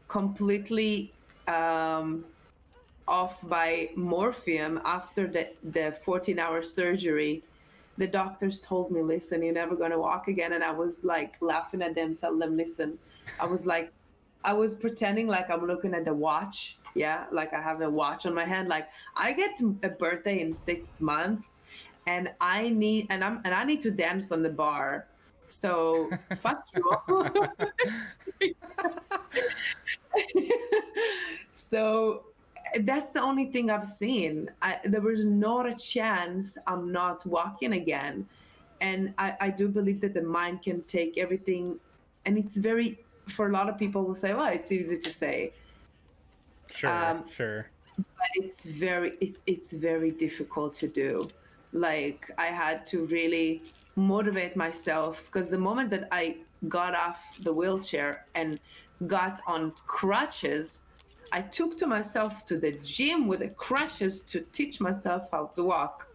completely off by morphium after the 14-hour surgery. The doctors told me, listen, you're never going to walk again. And I was like laughing at them, tell them, listen, I was like, I was pretending like I'm looking at the watch. Yeah, like I have a watch on my hand. Like I get a birthday in 6 months, and I need to dance on the bar. So fuck you. So that's the only thing I've seen. There was not a chance I'm not walking again. And I do believe that the mind can take everything. And it's very, for a lot of people will say, well, it's easy to say. Sure, sure. But it's very difficult to do. Like I had to really motivate myself because the moment that I got off the wheelchair and got on crutches, I took to myself to the gym with the crutches to teach myself how to walk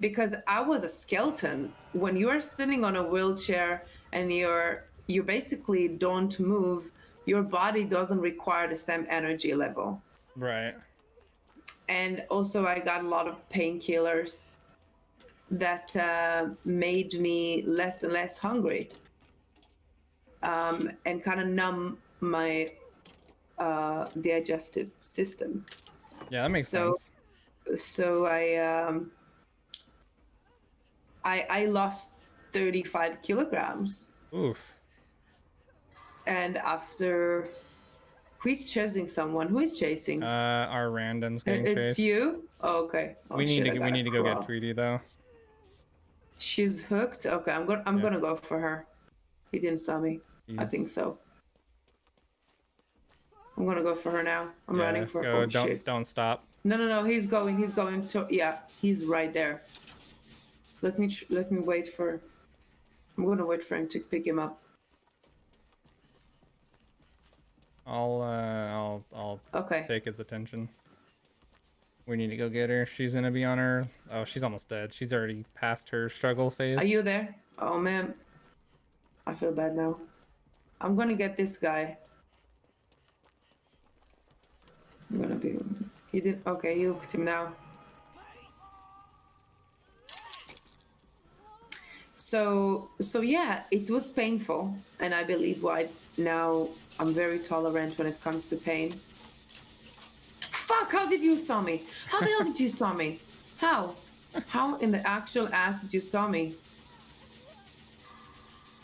because I was a skeleton. When you're sitting on a wheelchair and you basically don't move, your body doesn't require the same energy level. Right. And also I got a lot of painkillers that made me less and less hungry, and kind of numb digestive system. Yeah, that makes So sense. so I lost 35 kilograms, Oof. and after who is chasing someone? Who is chasing? Our random's getting It's chased. you? Oh, okay. Oh shit! I We gotta need to go get crawl. Tweety though. She's hooked. Okay, I'm Yeah. gonna go for her. He didn't saw me. I think He's so. I'm gonna go for her now. I'm yeah. running for. Go. Oh shit! Don't stop. No, no, no. He's going. He's going to. Yeah, he's right there. Let me wait for. I'm gonna wait for him to pick him up. I'll Okay. take his attention. We need to go get her. She's gonna be on her. Oh, she's almost dead. She's already past her struggle phase. Are you there? Oh man, I feel bad now. I'm gonna get this guy. I'm gonna be. He did. Okay, you hooked him now. So yeah, it was painful, and I believe why now I'm very tolerant when it comes to pain. Fuck! How did you saw me? How the hell did you saw me? How? How in the actual ass did you saw me?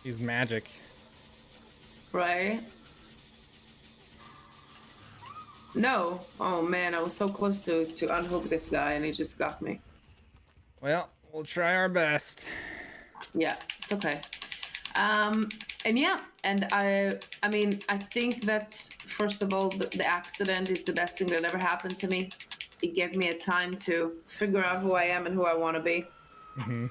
He's magic. Right? No. Oh man, I was so close to unhook this guy, and he just got me. Well, we'll try our best. Yeah, it's okay. And yeah, and I mean, I think that first of all, the accident is the best thing that ever happened to me. It gave me a time to figure out who I am and who I want to be. Mm-hmm.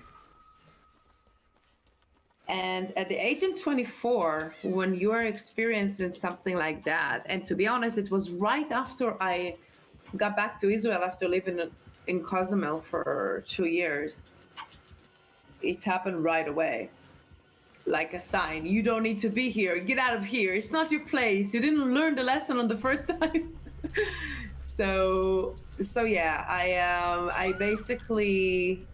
And at the age of 24, when you are experiencing something like that, and to be honest, it was right after I got back to Israel after living in Cozumel for 2 years. It happened right away. Like a sign, you don't need to be here, get out of here, it's not your place, you didn't learn the lesson on the first time. so yeah, I basically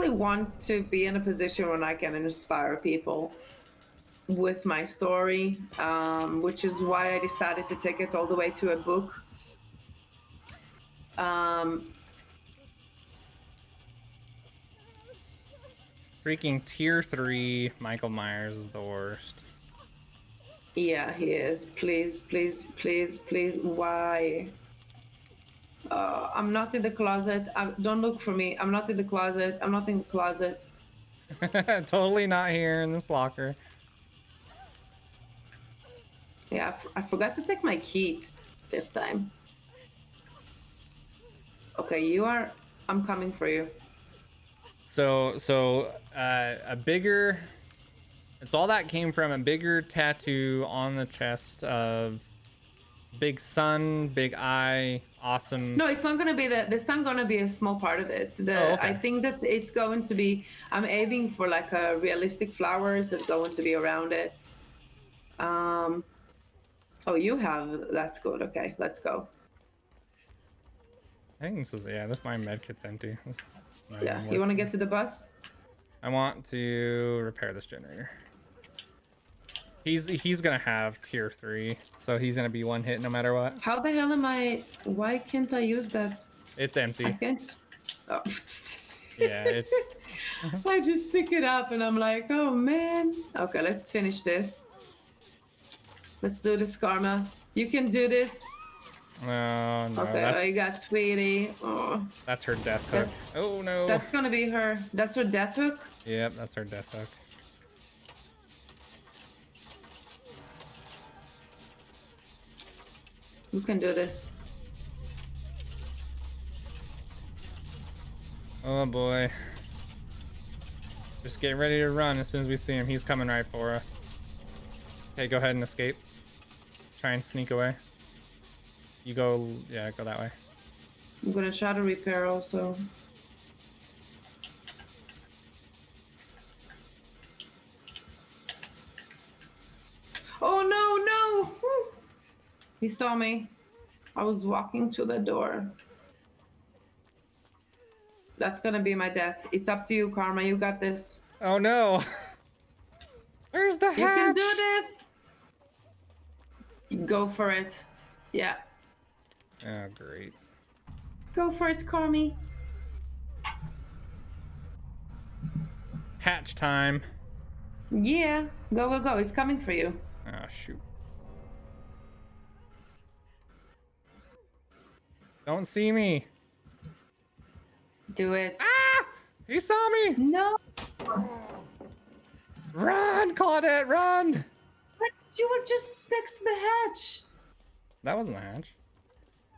want to be in a position when I can inspire people with my story, which is why I decided to take it all the way to a book. Freaking tier 3 Michael Myers is the worst. Yeah, he is. Please, please, please, please. Why? I'm not in the closet. Don't look for me. I'm not in the closet. I'm not in the closet. Totally not here in this locker. Yeah, I forgot to take my key this time. Okay, you are. I'm coming for you. So a bigger. It's all that came from a bigger tattoo on the chest of big sun, big eye, awesome. No, it's not gonna be the sun. Gonna be a small part of it. Oh, okay. I think that it's going to be. I'm aiming for like a realistic flowers that's going to be around it. Oh, you have. That's good. Okay, let's go. I think this is my med kit's empty. Yeah, you want to get to the bus? I want to repair this generator. He's gonna have tier 3, so he's gonna be one hit no matter what. How the hell am I? Why can't I use that? It's empty. I can't. Oh. Yeah, it's. I just pick it up and I'm like, oh man. Okay, let's finish this. Let's do this, Karma. You can do this. Oh no. Okay, I got Tweety. Oh. That's her death hook. Oh no. That's gonna be her. That's her death hook. Yep, that's her death hook. You can do this. Oh boy. Just get ready to run as soon as we see him. He's coming right for us. Okay, go ahead and escape. Try and sneak away. You go, yeah, go that way. I'm gonna try to repair also. Oh no, no! Whew. He saw me. I was walking to the door. That's gonna be my death. It's up to you, Karma. You got this. Oh no. Where's the hatch? You can do this. Go for it. Yeah. Oh, great. Go for it, Carmi. Hatch time. Yeah. Go, go, go. It's coming for you. Oh, shoot. Don't see me. Do it. Ah! He saw me. No. Run, Claudette, run. But you were just next to the hatch. That wasn't the hatch.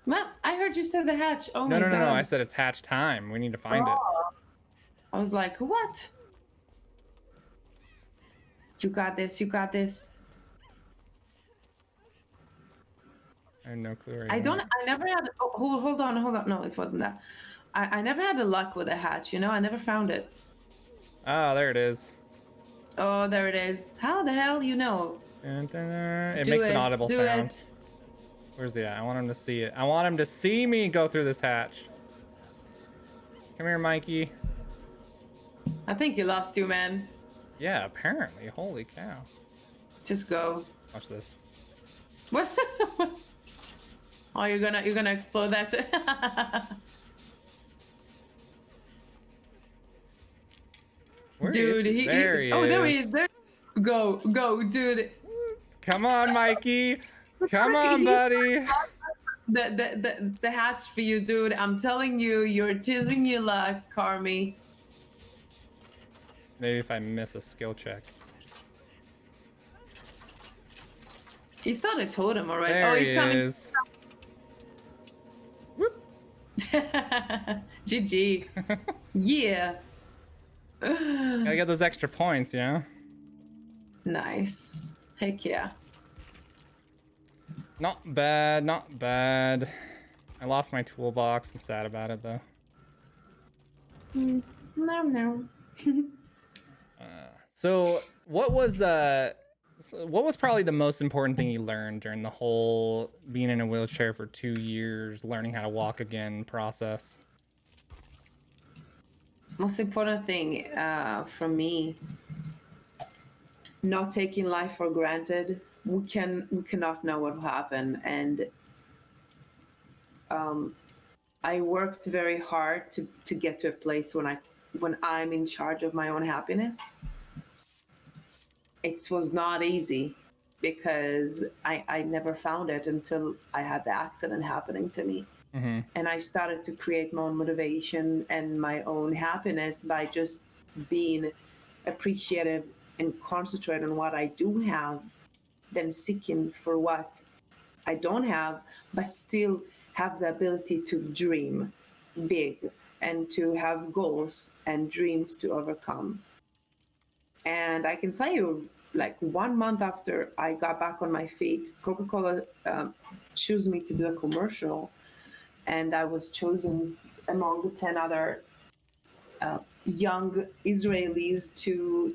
Well, I heard you say the hatch. Oh No, my no, god. no, no. I said it's hatch time. We need to find it. Oh. I was like, what? You got this. You got this. I have no clue. I never had. Oh, hold on, hold on. No, it wasn't that. I never had the luck with a hatch. You know, I never found it. Oh, there it is. Oh, there it is. How the hell you know? Dun, dun, dun. It Do makes it, an audible do sound. it. Where's he at? I want him to see it. I want him to see me go through this hatch. Come here, Mikey. I think you lost you, man. Yeah, apparently. Holy cow. Just go. Watch this. What? Oh, you're gonna explode that too. Where Dude, is he? There he is. Oh, there he is. There. Go, go, dude. Come on, Mikey. Come on, buddy. The hatch for you, dude. I'm telling you, you're teasing your luck, Carmi. Maybe if I miss a skill check. You saw the totem already. There Oh, he's he coming. is. Whoop. GG. Yeah. Gotta get those extra points, you know? Nice. Heck yeah. Not bad, not bad. I lost my toolbox. I'm sad about it, though. No. So what was probably the most important thing you learned during the whole being in a wheelchair for 2 years, learning how to walk again process? Most important thing for me, not taking life for granted. We cannot know what will happen, and I worked very hard to get to a place when I'm in charge of my own happiness. It was not easy because I never found it until I had the accident happening to me. Mm-hmm. And I started to create my own motivation and my own happiness by just being appreciative and concentrate on what I do have, than seeking for what I don't have, but still have the ability to dream big and to have goals and dreams to overcome. And I can tell you, like 1 month after I got back on my feet, Coca-Cola chose me to do a commercial, and I was chosen among 10 other young Israelis to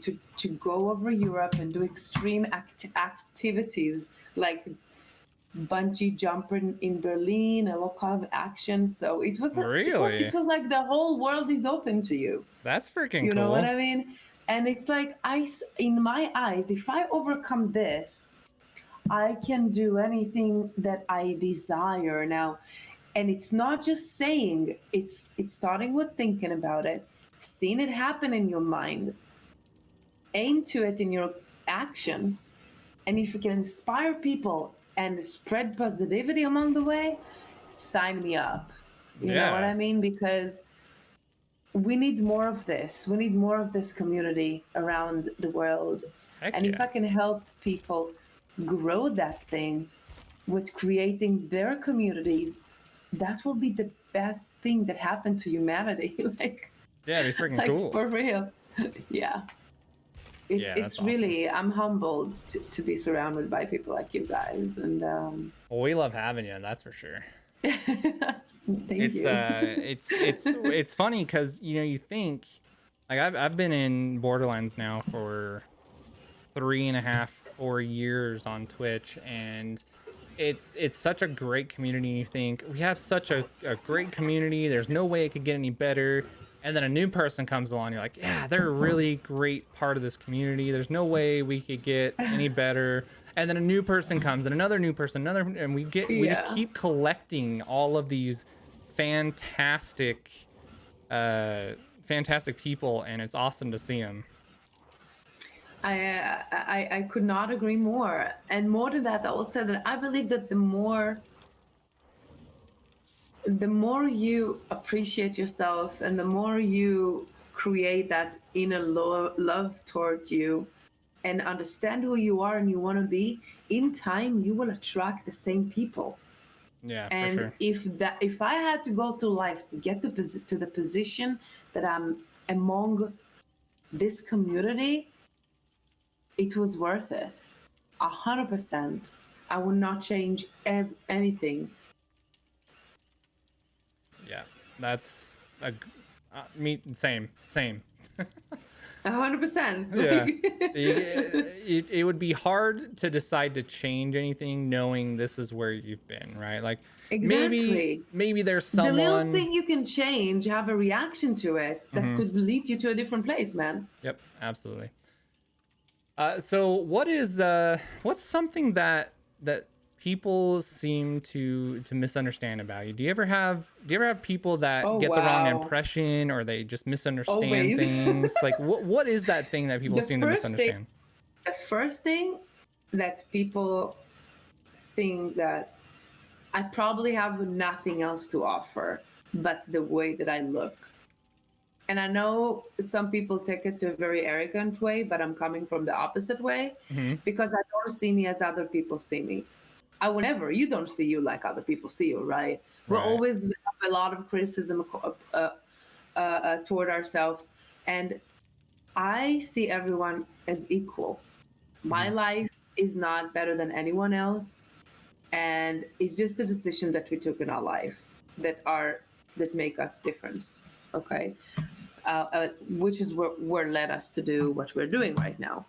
go over Europe and do extreme activities like bungee jumping in Berlin, a lot of action. So it was Really? it was like the whole world is open to you. That's freaking You cool. know what I mean? And it's like, in my eyes, if I overcome this, I can do anything that I desire now. And it's not just saying, it's starting with thinking about it, seeing it happen in your mind, aim to it in your actions. And if you can inspire people and spread positivity along the way, sign me up. You know what I mean? Because we need more of this. We need more of this community around the world. Heck and yeah. if I can help people grow that thing with creating their communities, that will be the best thing that happened to humanity. Yeah, it'd be freaking like cool. for real. Yeah. It's awesome. really, I'm humbled to be surrounded by people like you guys. And Well, we love having you, that's for sure. thank you. It's funny because you think, like, I've been in Borderlands now for 3.5, 4 years on Twitch, and it's such a great community. You think we have such a great community, there's no way it could get any better, And then a new person comes along, you're like, yeah, they're a really great part of this community. There's no way we could get any better. And then a new person comes, and another new person, another, and we just Yeah. keep collecting all of these fantastic, fantastic people, and it's awesome to see them. I could not agree more. And more than that, I will say that I believe that the more you appreciate yourself and the more you create that inner love towards you and understand who you are and you want to be, in time you will attract the same people. Yeah, for And sure. if I had to go through life to get to the position that I'm among this community, it was worth it. 100%. I would not change anything. Yeah, that's a me same. 100%. Yeah. It would be hard to decide to change anything knowing this is where you've been, right? Like Exactly. maybe there's The little someone. thing you can change, have a reaction to it that Mhm. could lead you to a different place, man. Yep, absolutely. So what's something that people seem to misunderstand about you? Do you ever have people that Oh, get the wrong wow. impression, or they just misunderstand Always. things? Like what is that thing that people the seem to first thing, misunderstand? the first thing that people think that I probably have nothing else to offer but the way that I look. And I know some people take it to a very arrogant way, but I'm coming from the opposite way Hmm. because I don't see me as other people see me. I will never, you don't see you like other people see you, right? We're Right. always have a lot of criticism toward ourselves. And I see everyone as equal. My Hmm. life is not better than anyone else. And it's just a decision that we took in our life that make us difference. Okay. Which is what led us to do what we're doing right now.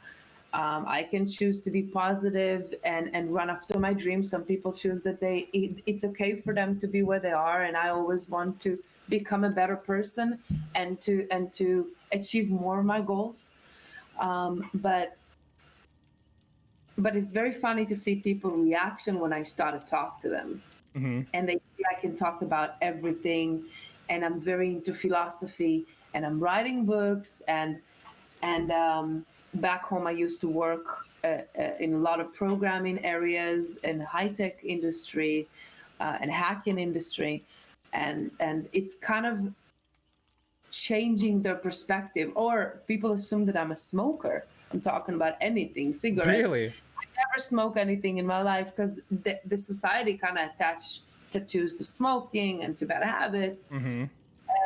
I can choose to be positive and run after my dreams. Some people choose that it's okay for them to be where they are, and I always want to become a better person and to achieve more of my goals. But it's very funny to see people reaction when I start to talk to them, Hmm. and they see I can talk about everything, and I'm very into philosophy, and I'm writing books, and back home I used to work in a lot of programming areas in high tech industry and hacking industry, and it's kind of changing their perspective. Or people assume that I'm a smoker. I'm talking about anything, cigarettes. Really? Never smoke anything in my life because the society kind of attach tattoos to smoking and to bad habits. Hmm.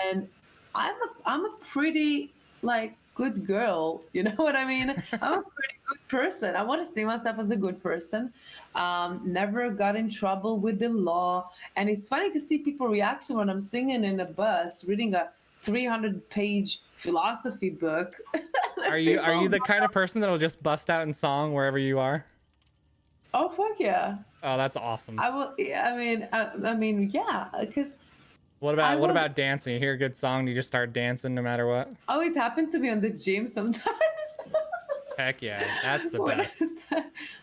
And I'm a pretty like good girl, you know what I mean? I'm a pretty good person. I want to see myself as a good person. Never got in trouble with the law. And it's funny to see people reaction when I'm singing in a bus reading a 300-page philosophy book. Are Like you people, the kind of person that'll just bust out in song wherever you are? oh fuck yeah. Oh, that's awesome. I will. Yeah, I mean, yeah, because I What would about dancing? You hear a good song, you just start dancing no matter what? always happen to me on the gym sometimes. Heck yeah, that's the When best.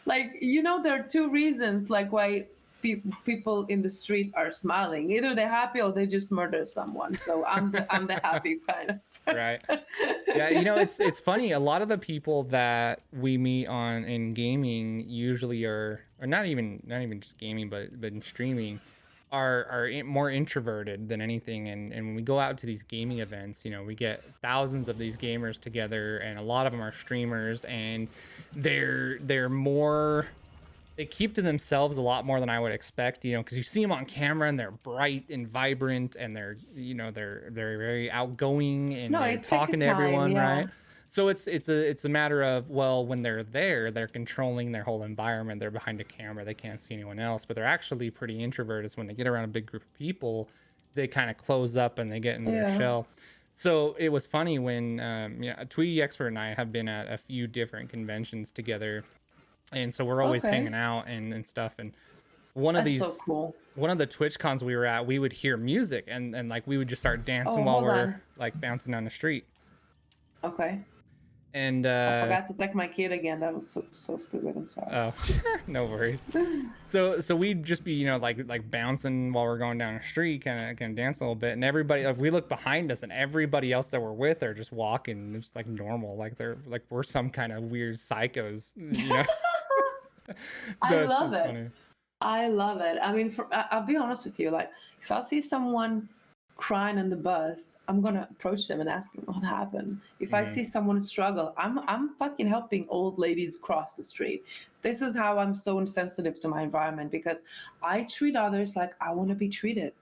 like there are two reasons like why people in the street are smiling. Either they're happy or they just murder someone. So I'm the happy kind of Right. person. Yeah, it's funny. A lot of the people that we meet on in gaming usually or not even just gaming, but in streaming, are more introverted than anything. And when we go out to these gaming events, we get thousands of these gamers together, and a lot of them are streamers, and they're more. They keep to themselves a lot more than I would expect, because you see them on camera and they're bright and vibrant, and they're very outgoing, and No, they're it take a talking to time. everyone, Yeah. right? So it's a matter of, well, when they're there, they're controlling their whole environment. They're behind a camera, they can't see anyone else, but they're actually pretty introverted. So when they get around a big group of people, they kind of close up and they get into their Yeah. shell. So it was funny when Tweety Expert and I have been at a few different conventions together, and so we're always Okay. hanging out and stuff. And one of That's so these cool. one of the Twitch cons we were at, we would hear music and like we would just start dancing Oh, while hold we're on. like bouncing down the street. Okay. And I forgot to take my kid again. That was so stupid. I'm sorry. oh, no worries. So we'd just be, you know, like bouncing while we're going down the street, kind of dancing a little bit, and everybody, like, we look behind us, and everybody else that we're with are just walking just like normal, like they're like we're some kind of weird psychos, you know. I So it's love just it. funny. I love it. I mean, I'll be honest with you. Like, if I see someone crying on the bus, I'm gonna approach them and ask them what happened. If I Mhm. see someone struggle, I'm fucking helping old ladies cross the street. This is how I'm so insensitive to my environment, because I treat others like I want to be treated.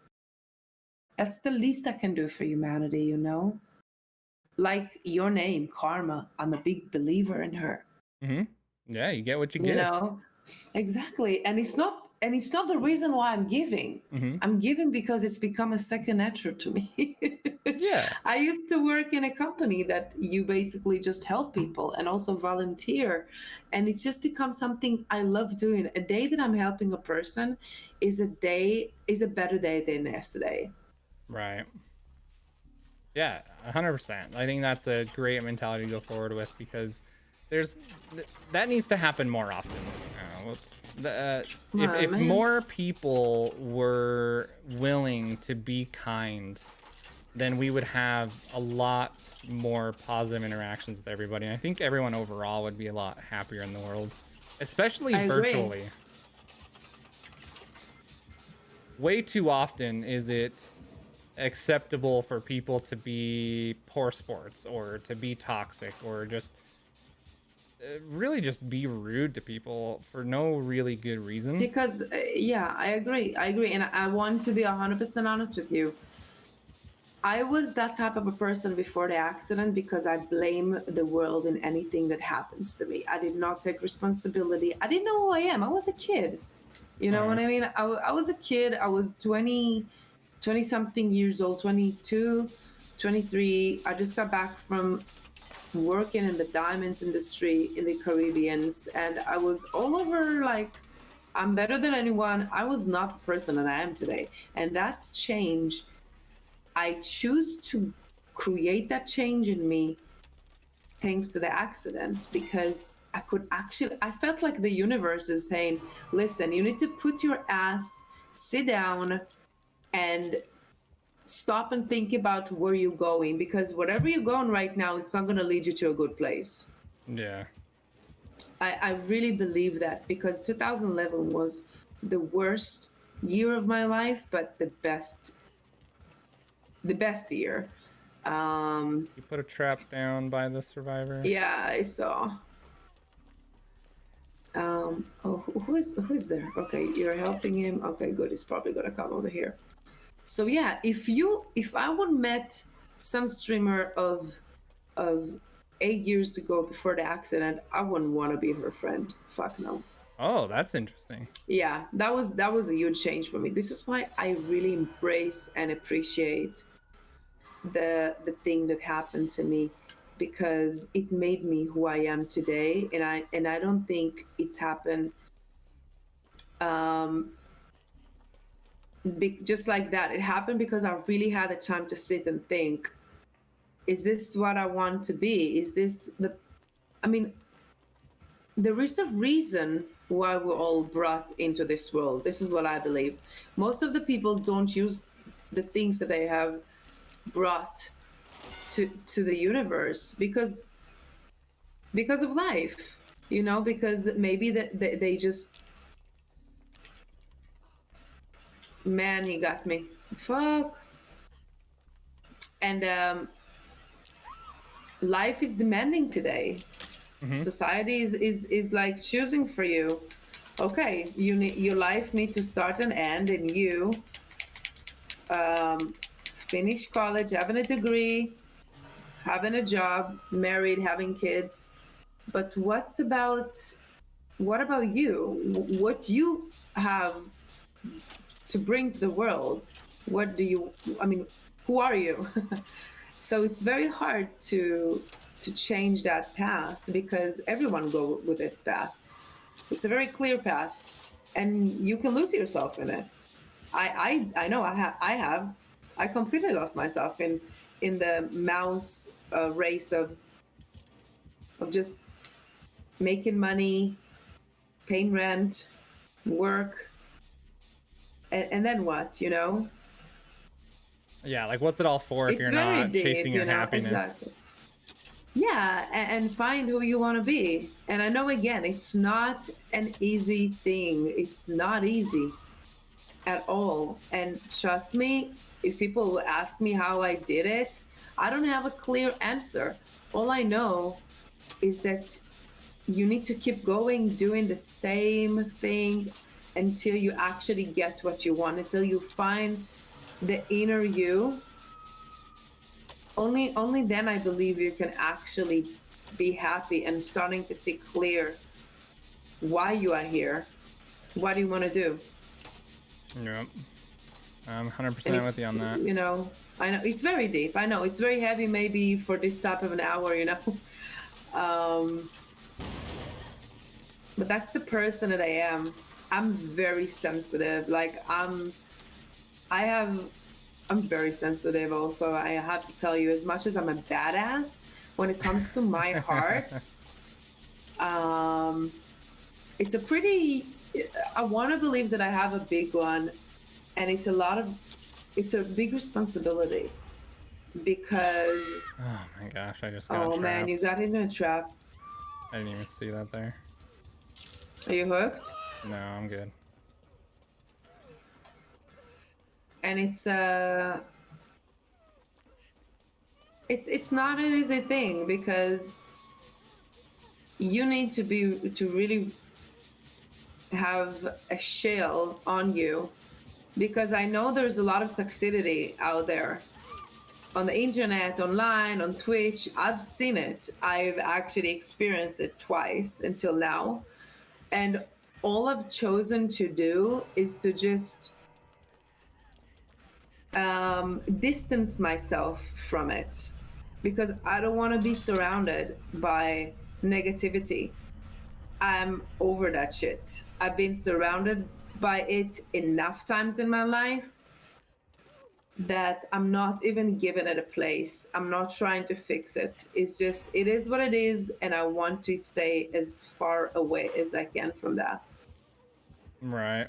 That's the least I can do for humanity, you know? Like your name, Karma. I'm a big believer in her. Mhm. Yeah, you get what you You give. know? Exactly. And it's not the reason why I'm giving. Mhm. I'm giving because it's become a second nature to me. Yeah. I used to work in a company that you basically just help people and also volunteer. And it's just become something I love doing. A day that I'm helping a person is a better day than yesterday. Right. Yeah, 100%. I think that's a great mentality to go forward with, because there's that needs to happen more often. Whoops. Oh, If man. more people were willing to be kind, then we would have a lot more positive interactions with everybody. And I think everyone overall would be a lot happier in the world, especially I agree. virtually. Way too often is it acceptable for people to be poor sports or to be toxic or just really just be rude to people for no really good reason. Because, yeah, I agree. I agree. And I want to be 100% honest with you. I was that type of a person before the accident because I blame the world in anything that happens to me. I did not take responsibility. I didn't know who I am. I was a kid. You know what I mean? I was a kid. I was 20 something years old, 22, 23. I just got back from working in the diamonds industry in the Caribbeans, and I was all over like, I'm better than anyone. I was not the person that I am today. And that's change. I choose to create that change in me thanks to the accident, because I felt like the universe is saying, listen, you need to put your ass, sit down, and stop and think about where you're going, because whatever you're going right now, it's not going to lead you to a good place. Yeah. I really believe that, because 2011 was the worst year of my life, but the best year. You put a trap down by the survivor. Yeah, I saw. Oh, who's there? Okay, you're helping him. Okay, good. He's probably gonna come over here. So yeah, if I would met some streamer of 8 years ago before the accident, I wouldn't want to be her friend. Fuck no. Oh, that's interesting. Yeah, that was a huge change for me. This is why I really embrace and appreciate the thing that happened to me, because it made me who I am today, and I don't think it's happened just like that. It happened because I really had the time to sit and think, is this what I want to be? Is this the I mean, there is a reason why we're all brought into this world. This is what I believe. Most of the people don't use the things that they have brought to the universe because of life, because maybe they just, man, he got me, fuck. And life is demanding today. Society is like choosing for you. Okay, your life needs to start and end, and you finish college, having a degree, having a job, married, having kids. But what about you? What you have to bring to the world? What do you? I mean, who are you? So it's very hard to change that path, because everyone go with this path. It's a very clear path. and you can lose yourself in it. I know I completely lost myself in the mouse race of just making money, paying rent, work, and then what, you know? Yeah, like what's it all for if It's you're very not chasing deep, your you know, happiness? exactly. Yeah, and find who you want to be. And I know, again, it's not an easy thing. It's not easy at all. And trust me, if people will ask me how I did it, I don't have a clear answer. All I know is that you need to keep going, doing the same thing until you actually get what you want, until you find the inner you. Only then I believe you can actually be happy and starting to see clear why you are here. What do you want to do? Yep. I'm And 100% if, with you on that. you know, I know it's very deep. I know it's very heavy, maybe for this type of an hour, you know. But that's the person that I am. I'm very sensitive. Like I have, I'm very sensitive also. I have to tell you, as much as I'm a badass, when it comes to my heart, um, it's a pretty, I want to believe that I have a big one, and it's a big responsibility because, Oh my gosh, I just got oh man, you trapped. got into a trap. I didn't even see that there. Are you hooked? No, I'm good. And it's not an easy thing because you need to really have a shell on you, because I know there's a lot of toxicity out there on the internet, online, on Twitch. I've seen it. I've actually experienced it twice until now. And all I've chosen to do is to just distance myself from it, because I don't want to be surrounded by negativity. I'm over that shit. I've been surrounded by it enough times in my life that I'm not even giving it a place. I'm not trying to fix it. It's just, it is what it is, and I want to stay as far away as I can from that. Right.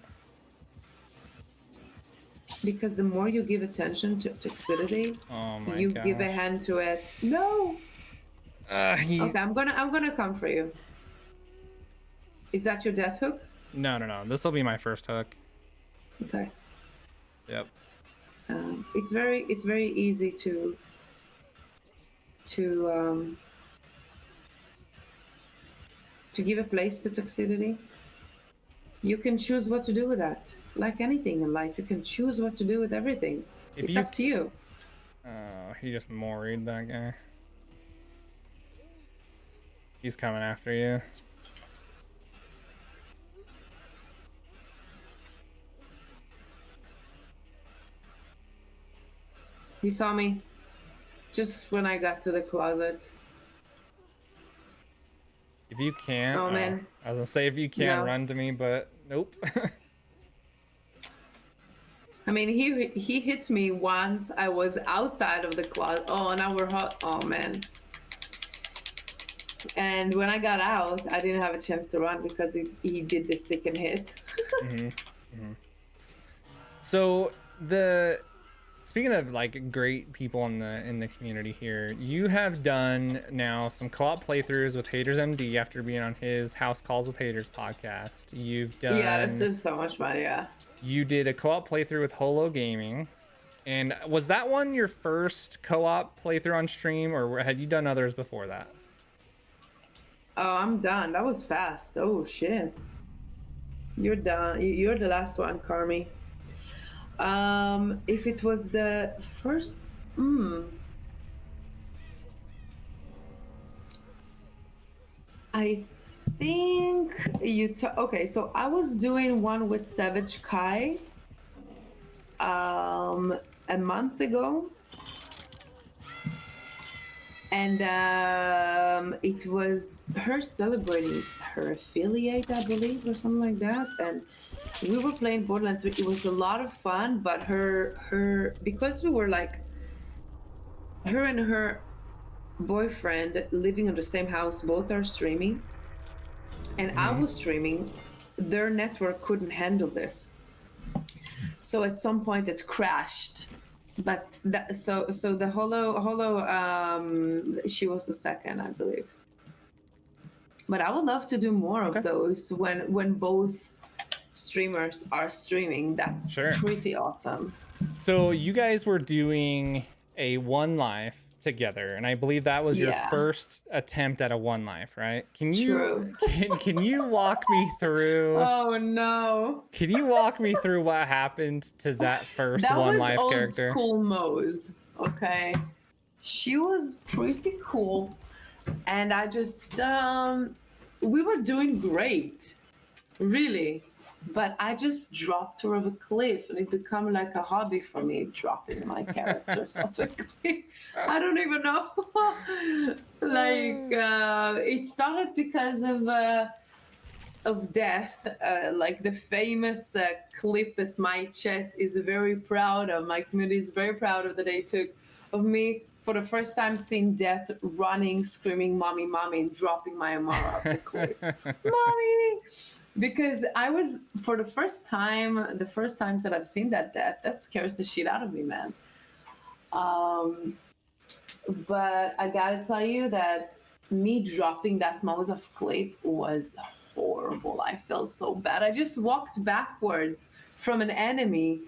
Because the more you give attention to toxicity, Oh my you give a gosh. hand to it. No. He... Okay, I'm gonna come for you. Is that your death hook? No. This will be my first hook. Okay. Yep. It's very easy to to give a place to toxicity. You can choose what to do with that. Like anything in life, you can choose what to do with everything. If It's you... up to you. Oh, he just moried that guy. He's coming after you. He saw me just when I got to the closet. If you can't... Oh Oh, man. I was gonna say if you can No. run to me, but nope. I mean, he hit me once. I was outside of the closet. Oh, now we're hot. Oh man. And when I got out, I didn't have a chance to run because he did the second hit. So the... Speaking of like great people in the community here, you have done now some co-op playthroughs with Haters MD after being on his House Calls with Haters podcast. You've done... Yeah, that's just so much fun. Yeah. You did a co-op playthrough with Holo Gaming. And was that one your first co-op playthrough on stream, or had you done others before that? Oh, I'm done. That was fast. Oh shit. You're done. You're the last one, Carmi. If it was the first, I think okay. So I was doing one with Savage Kai, a month ago, And it was her celebrating her affiliate, I believe, or something like that. And we were playing Borderlands 3. It was a lot of fun, but her because we were like her and her boyfriend living in the same house, both are streaming, and I Hmm. was streaming. Their network couldn't handle this, so at some point it crashed. But that so the holo she was the second, I believe. But I would love to do more of Okay. those when both streamers are streaming. That's Sure. pretty awesome. So you guys were doing a one life together, and I believe that was your Yeah, first attempt at a one life, right? Can you true. can you walk me through? Oh no. Can you walk me through what happened to that first That one was life old character? school Mose. Okay. She was pretty cool. And I just we were doing great. Really. But I just dropped her off a cliff and it became like a hobby for me, dropping my characters off a cliff. I don't even know. It started because of death, like the famous clip that my chat is very proud of, my community is very proud of, that they took of me for the first time seeing death running, screaming, "Mommy, mommy," and dropping my Amara off the cliff. Mommy! Because I was, for the first times that I've seen that death, that scares the shit out of me, man. Um, but I gotta tell you that me dropping that mouse of clip was horrible. I felt so bad. I just walked backwards from an enemy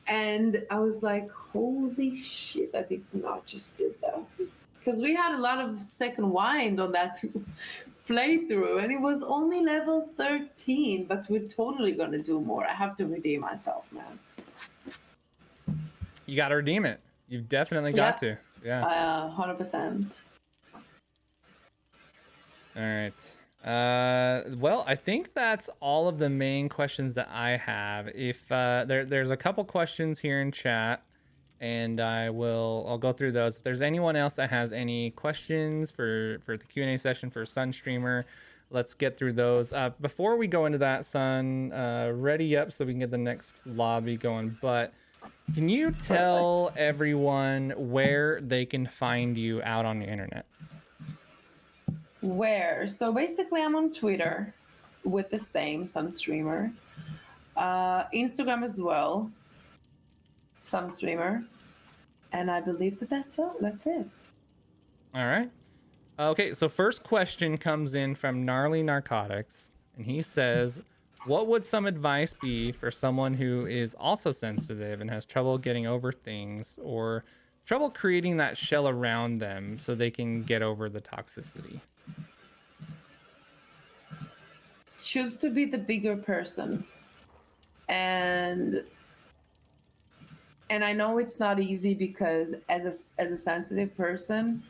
and I was like, holy shit, I did not just did that. Because we had a lot of second wind on that playthrough and it was only level 13, but we're totally gonna do more. I have to redeem myself, man. You got to redeem it. You've definitely got Yeah, to. Yeah. 100%. All right. Well, I think that's all of the main questions that I have. If there's a couple questions here in chat, and I'll go through those. If there's anyone else that has any questions for the Q&A session for SunStreamer, let's get through those. Before we go into that, Sun, ready up so we can get the next lobby going. But can you tell Perfect. everyone where they can find you out on the internet? Where? So basically, I'm on Twitter with the same SunStreamer, Instagram as well, SunStreamer, and I believe that that's it. That's it. All right. Okay, so first question comes in from Gnarly Narcotics, and he says, "What would some advice be for someone who is also sensitive and has trouble getting over things, or trouble creating that shell around them so they can get over the toxicity?" Choose to be the bigger person, and I know it's not easy because as a sensitive person,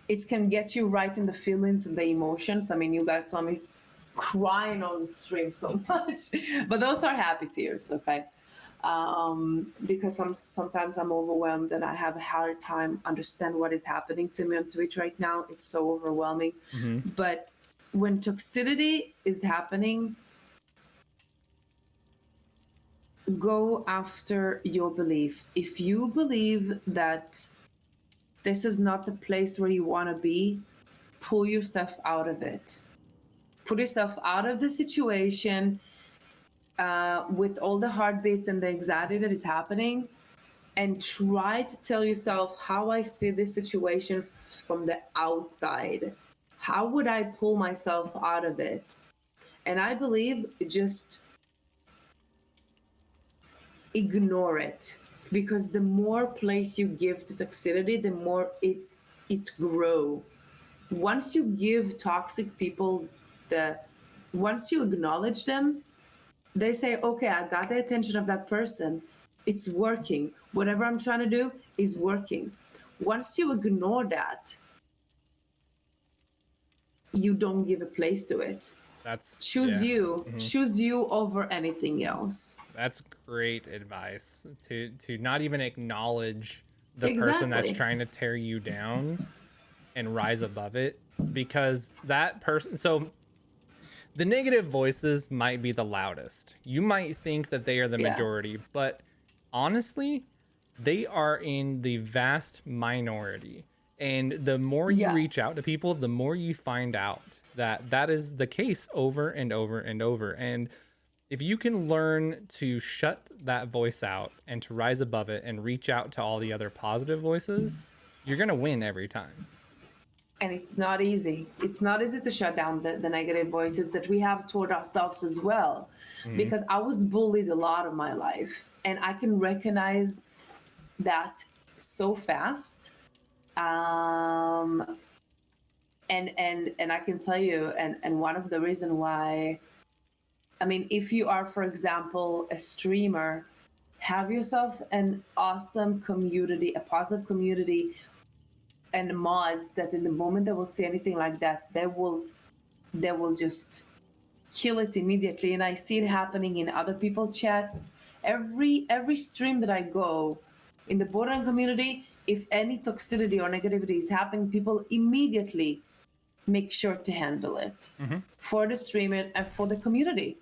it can get you right in the feelings and the emotions. I mean, you guys saw me crying on the stream so much, but those are happy tears, okay? Because sometimes I'm overwhelmed and I have a hard time understand what is happening to me on Twitch right now. It's so overwhelming. Mm-hmm. But when toxicity is happening, go after your beliefs. If you believe that this is not the place where you want to be, pull yourself out of it. Put yourself out of the situation with all the heartbeats and the anxiety that is happening, and try to tell yourself how I see this situation from the outside. How would I pull myself out of it? And I believe just ignore it, because the more place you give to toxicity, the more it grow. Once you give toxic people once you acknowledge them, they say, okay, I got the attention of that person, it's working, whatever I'm trying to do is working. Once you ignore that, you don't give a place to it. That's Choose yeah. you. Mm-hmm. Choose you over anything else. That's great advice, to not even acknowledge the person that's Exactly. trying to tear you down. and rise above it, because that person, so the negative voices might be the loudest. You might think that they are the Yeah. majority, but honestly, they are in the vast minority. And the more you Yeah. reach out to people, the more you find out that that is the case over and over and over. And if you can learn to shut that voice out and to rise above it and reach out to all the other positive voices, you're going to win every time. And it's not easy. It's not easy to shut down the negative voices that we have toward ourselves as well. Mhm. Because I was bullied a lot of my life, and I can recognize that so fast. And I can tell you, and one of the reason why, I mean, if you are, for example, a streamer, have yourself an awesome community, a positive community, and mods that in the moment they will see anything like that, they will just kill it immediately. And I see it happening in other people's chats. Every stream that I go in the Borderlands community, if any toxicity or negativity is happening, people immediately make sure to handle it for the streamer and for the community,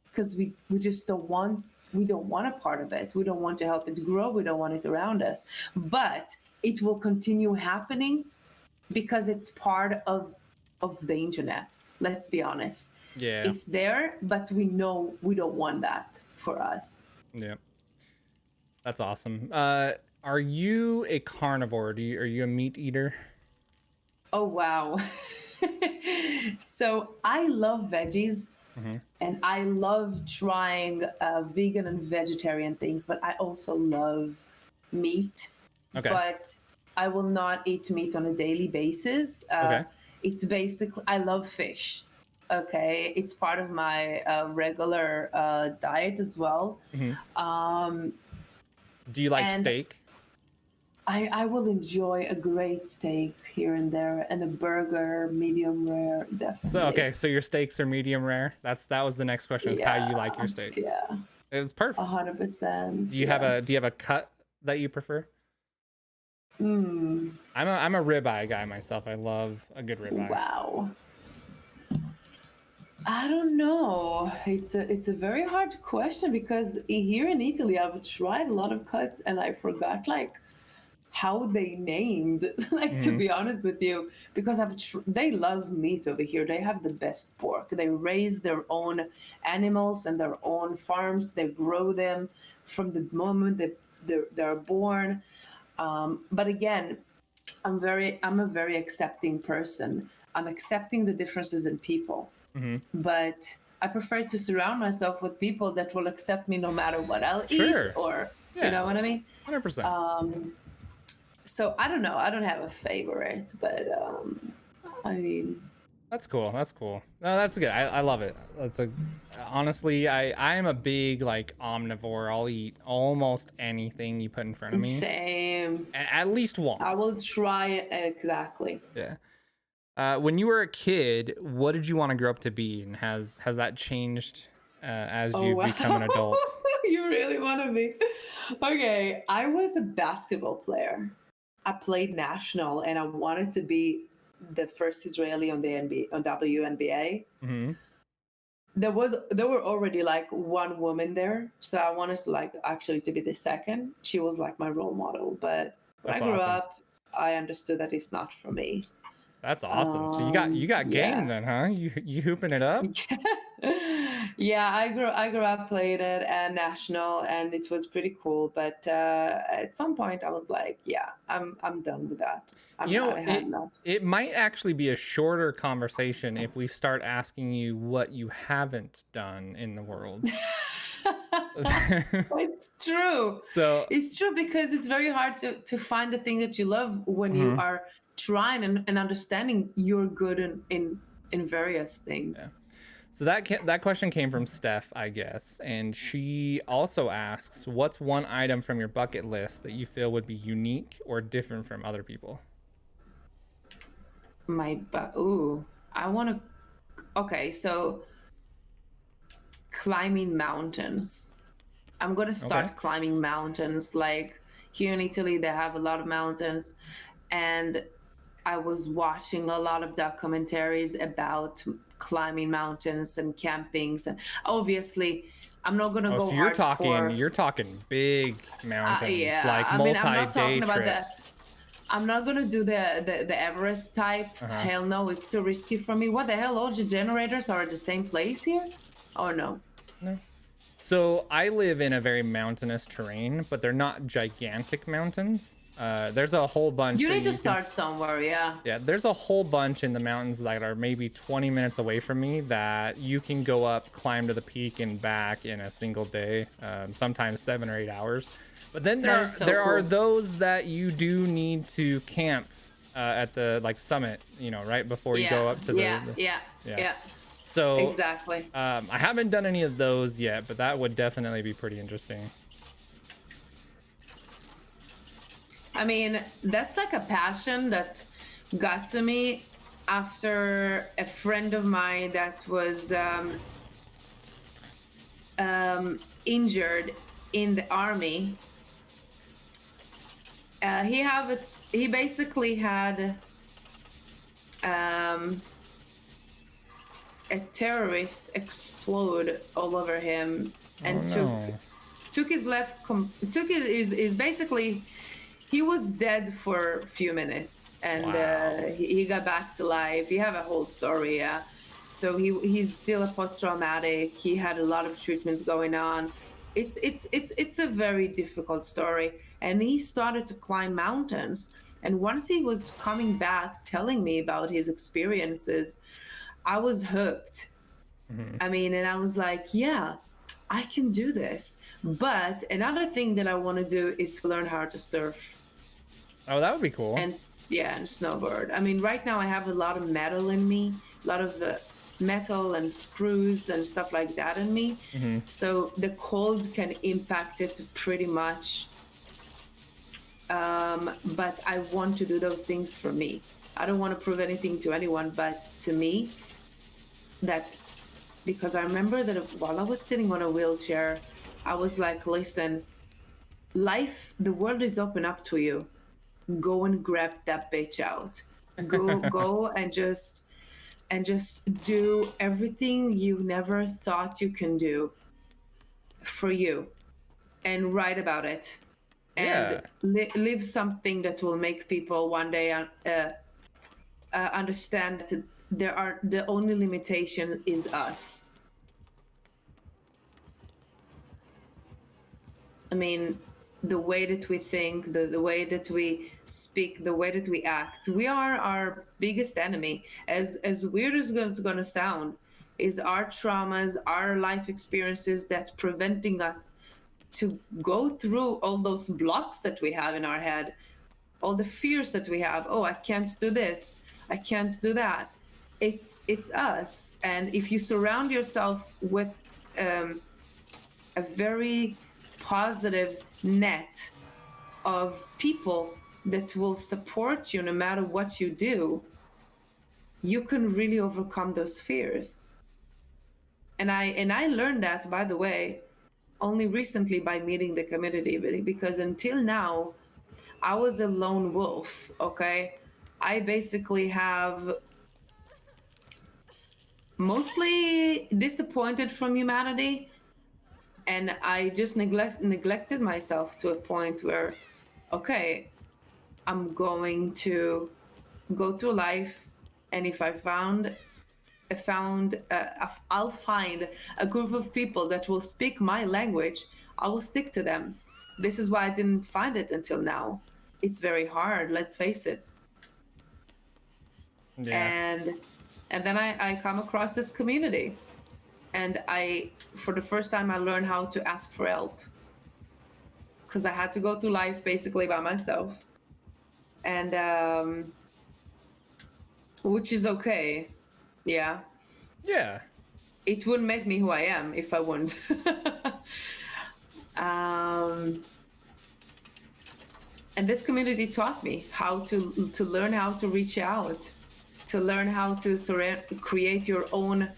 because we just don't want a part of it. We don't want to help it grow. We don't want it around us. But it will continue happening because it's part of the internet. Let's be honest. Yeah. It's there, but we know we don't want that for us. Yeah. That's awesome. Are you a carnivore? Are you a meat eater? Oh, wow. So I love veggies, and I love trying vegan and vegetarian things, but I also love meat. Okay. But I will not eat meat on a daily basis. Okay. It's basically, I love fish. Okay. It's part of my regular diet as well. Do you like and steak? I will enjoy a great steak here and there, and a burger, medium rare, definitely. So okay, so your steaks are medium rare. That was the next question, is how you like your steak. Yeah. It was perfect. 100%. Do you have a cut that you prefer? I'm a ribeye guy myself. I love a good ribeye. Wow. I don't know. It's a very hard question, because here in Italy I've tried a lot of cuts and I forgot like how they named, like, to be honest with you, because they love meat over here. They have the best pork. They raise their own animals and their own farms. They grow them from the moment they're born. But again, I'm a very accepting person. I'm accepting the differences in people, but I prefer to surround myself with people that will accept me no matter what I'll eat, or you know what I mean? 100%. So I don't know. I don't have a favorite, but I mean, That's cool. That's cool. No, that's good. I love it. Honestly, I am a big like omnivore. I'll eat almost anything you put in front of me. Same. At least once. I will try it, exactly. Yeah. When you were a kid, what did you want to grow up to be, and has that changed as you've become an adult? You really want to be? Okay, I was a basketball player. I played national, and I wanted to be the first Israeli on the NBA, on WNBA. There were already like one woman there, so I wanted to like actually to be the second. She was like my role model, but when I grew up, I understood that it's not for me. That's awesome. So you got game then, huh? You hooping it up? Yeah, I grew up, played it and national, and it was pretty cool. But at some point, I was like, yeah, I'm done with that. It might actually be a shorter conversation if we start asking you what you haven't done in the world. It's true. So it's true, because it's very hard to find the thing that you love when you are trying and understanding you're good in various things. Yeah. So that question came from Steph, I guess, and she also asks, what's one item from your bucket list that you feel would be unique or different from other people? I want to. Okay, so climbing mountains. I'm gonna start climbing mountains. Like here in Italy, they have a lot of mountains, and I was watching a lot of documentaries about climbing mountains and campings, and obviously I'm not gonna Oh, go so hardcore. you're talking big mountains, Yeah, like I mean, I'm not multi-day talking about the. trips. I'm not gonna do the Everest type. Uh-huh. Hell no, it's too risky for me. What the hell? All the generators are at the same place here? Oh no. No. So I live in a very mountainous terrain, but they're not gigantic mountains. There's a whole bunch You that need to you can. start somewhere, yeah. Yeah, there's a whole bunch in the mountains that are maybe 20 minutes away from me that you can go up, climb to the peak, and back in a single day, sometimes 7 or 8 hours. But then That is so there are cool. those that you do need to camp at the like summit, you know, right before you go Yeah, up to yeah, the yeah, yeah. yeah. So Exactly. I haven't done any of those yet, but that would definitely be pretty interesting. I mean, that's like a passion that got to me after a friend of mine that was injured in the army. He basically had a terrorist explode all over him and Oh no. took his took his basically he was dead for a few minutes, and Wow. he got back to life. You have a whole story, yeah. So he's still a post-traumatic. He had a lot of treatments going on. It's a very difficult story, and he started to climb mountains. And once he was coming back telling me about his experiences, I was hooked. Mhm. I mean, and I was like, yeah, I can do this. But another thing that I want to do is to learn how to surf. Oh, that would be cool. And yeah, and snowboard. I mean, right now I have a lot of metal in me, a lot of metal and screws and stuff like that in me. Mm-hmm. So the cold can impact it pretty much. But I want to do those things for me. I don't want to prove anything to anyone, but to me, that because I remember that while I was sitting on a wheelchair, I was like, listen, life, the world is open up to you. Go and grab that bitch out. Go and just do everything you never thought you can do for you, and write about it, and Yeah. live something that will make people one day understand that the only limitation is us. I mean, the way that we think, the way that we speak, the way that we act, we are our biggest enemy. As weird as it's going to sound, is our traumas, our life experiences that's preventing us to go through all those blocks that we have in our head, all the fears that we have. Oh, I can't do this, I can't do that. It's us. And if you surround yourself with a very positive net of people that will support you no matter what you do, you can really overcome those fears. And I learned that, by the way, only recently by meeting the community, because until now I was a lone wolf. Okay, I basically have mostly disappointed from humanity, and I just neglected myself to a point where, okay, I'm going to go through life, and if I'll find a group of people that will speak my language, I will stick to them. This is why I didn't find it until now. It's very hard, let's face it. Yeah. And then I come across this community, and for the first time I learned how to ask for help, because I had to go through life basically by myself, and which is okay. Yeah, Yeah. it wouldn't make me who I am if I wouldn't. And this community taught me how to learn how to reach out, to learn how to create your own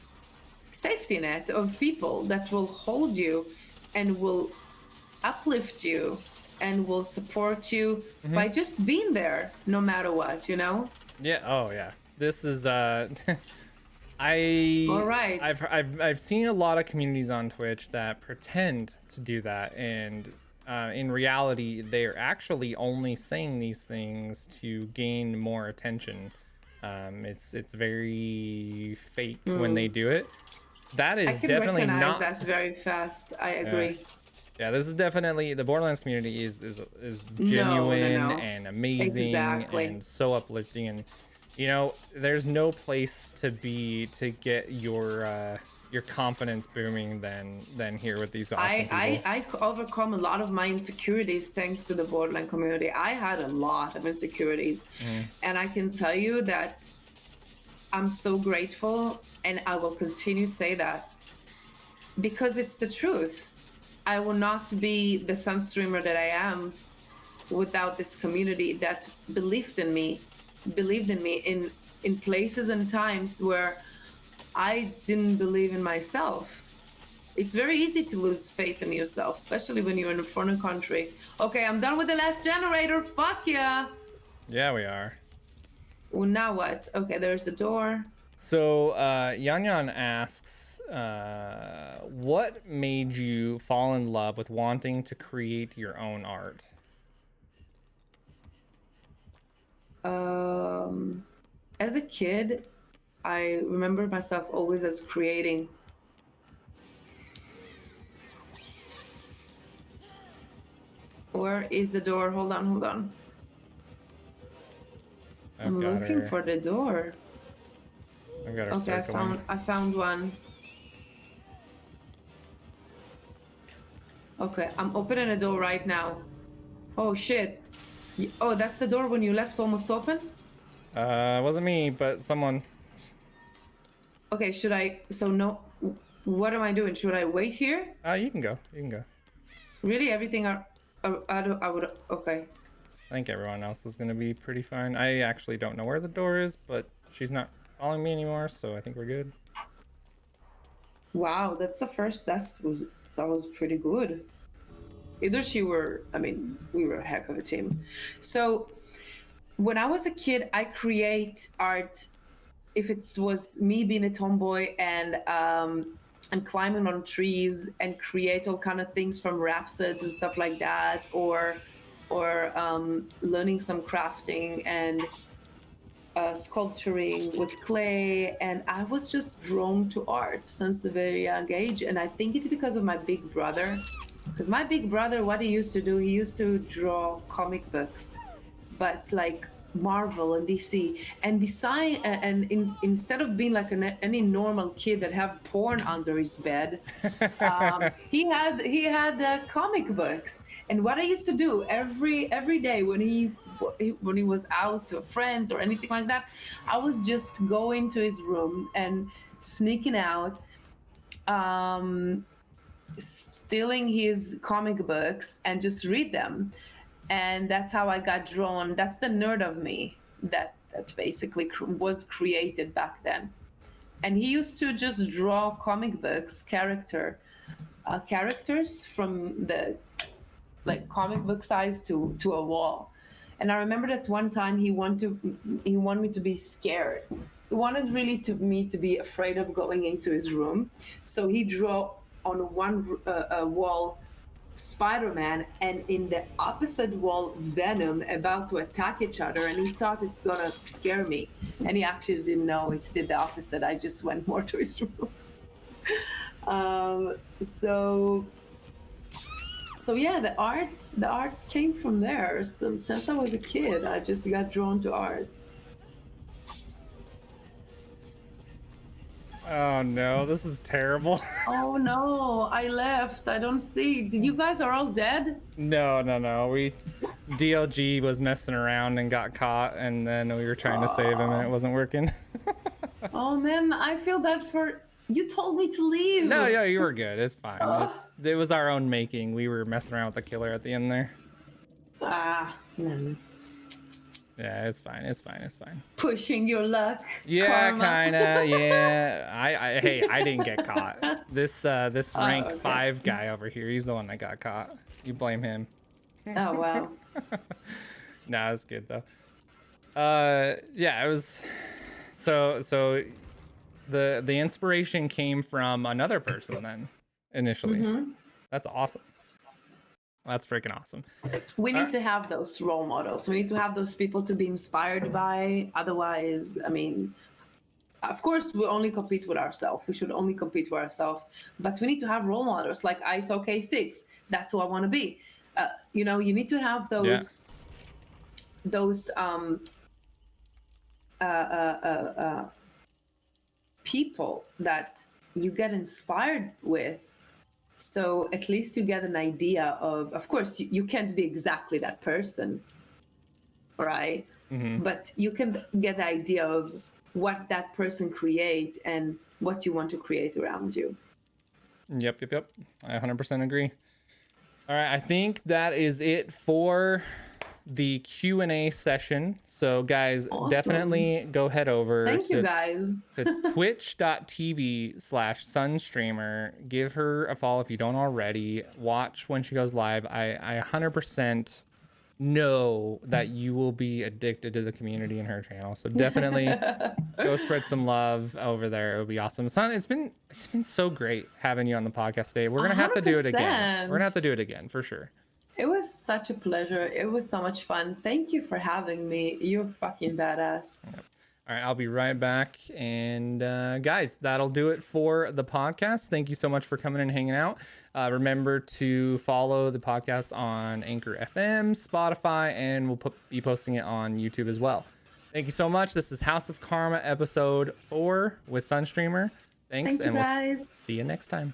safety net of people that will hold you and will uplift you and will support you by just being there no matter what, you know? Yeah. Oh yeah. This is All right. I've seen a lot of communities on Twitch that pretend to do that, and in reality, they're actually only saying these things to gain more attention. It's very fake when they do it. That I is can definitely recognize not. that very fast. I agree. Yeah, this is definitely the Borderlands community is No, no, genuine no. and amazing Exactly. and so uplifting, and you know, there's no place to be to get your confidence booming than here with these awesome people. I overcome a lot of my insecurities thanks to the Borderland community. I had a lot of insecurities, Mm. and I can tell you that I'm so grateful, and I will continue to say that because it's the truth. I will not be the SunStreamer that I am without this community that believed in me in places and times where I didn't believe in myself. It's very easy to lose faith in yourself, especially when you're in a foreign country. Okay, I'm done with the last generator. Fuck yeah. Yeah, we are. Well, now what? Okay, there's the door. So, Yan Yan asks, what made you fall in love with wanting to create your own art? As a kid, I remember myself always as creating. Where is the door? Hold on, hold on. I've I'm got looking her. for the door. I've got her Okay, circling. I found one. Okay, I'm opening the door right now. Oh shit. Oh, that's the door when you left almost open? It wasn't me, but someone. Okay, should I, so no, what am I doing? Should I wait here? You can go. You can go. Really, everything I would, okay. I think everyone else is gonna be pretty fine. I actually don't know where the door is, but she's not following me anymore, so I think we're good. Wow, that's the first, that was pretty good. Either she were, I mean, we were a heck of a team. So when I was a kid, I create art. If it was me being a tomboy and climbing on trees and create all kind of things from rhapsodies and stuff like that, or learning some crafting and sculpturing with clay, and I was just drawn to art since a very young age. And I think it's because of my big brother, because my big brother, what he used to do, he used to draw comic books, but like Marvel and DC. And beside, instead of being like any normal kid that have porn under his bed, he had comic books. And what I used to do every day when he was out to friends or anything like that, I was just going to his room and sneaking out, stealing his comic books and just read them. And that's how I got drawn. That's the nerd of me that basically was created back then. And he used to just draw comic books characters from the like comic book size to a wall. And I remember that one time he wanted me to be scared. He wanted really me to be afraid of going into his room. So he drew on one wall Spider-Man, and in the opposite wall Venom about to attack each other, and he thought it's gonna scare me, and he actually didn't know it did the opposite. I just went more to his room. So yeah, the art came from there. So since I was a kid, I just got drawn to art. Oh no, this is terrible. Oh no, I left. I don't see. Did you guys are all dead? No. DLG was messing around and got caught, and then we were trying to save him, and it wasn't working. Oh man, I feel bad for you. Told me to leave. No, yeah, you were good. It's fine. It was our own making. We were messing around with the killer at the end there. Man. Yeah, it's fine. It's fine. It's fine. Pushing your luck. Yeah, Karma. kinda. Yeah. Hey, I didn't get caught. This rank 5 guy over here, he's the one that got caught. You blame him. Oh wow. Nah, it's good though. Yeah, it was so the inspiration came from another person then initially. Mm-hmm. That's awesome. That's freaking awesome. We need to have those role models. We need to have those people to be inspired by. Otherwise, I mean, of course, we only compete with ourselves. We should only compete with ourselves. But we need to have role models like ISO K6. That's who I want to be. You know, you need to have those people that you get inspired with. So at least you get an idea of course, you can't be exactly that person, right? Mm-hmm. But you can get the idea of what that person create and what you want to create around you. Yep. I 100% agree. All right, I think that is it for the Q&A session. So guys, Awesome. definitely go head over Thank you guys to twitch.tv/SunStreamer. Give her a follow if you don't already. Watch when she goes live. I 100% know that you will be addicted to the community in her channel. So definitely go spread some love over there. It would be awesome. Son, it's been so great having you on the podcast today. We're gonna have to do it again. We're gonna have to do it again for sure. It was such a pleasure. It was so much fun. Thank you for having me. You're fucking badass. Yep. All right, I'll be right back. And guys, that'll do it for the podcast. Thank you so much for coming and hanging out. Remember to follow the podcast on Anchor FM, Spotify, and we'll be posting it on YouTube as well. Thank you so much. This is House of Karma episode 4 with SunStreamer. Thanks, Thank you, and we'll guys. see you next time.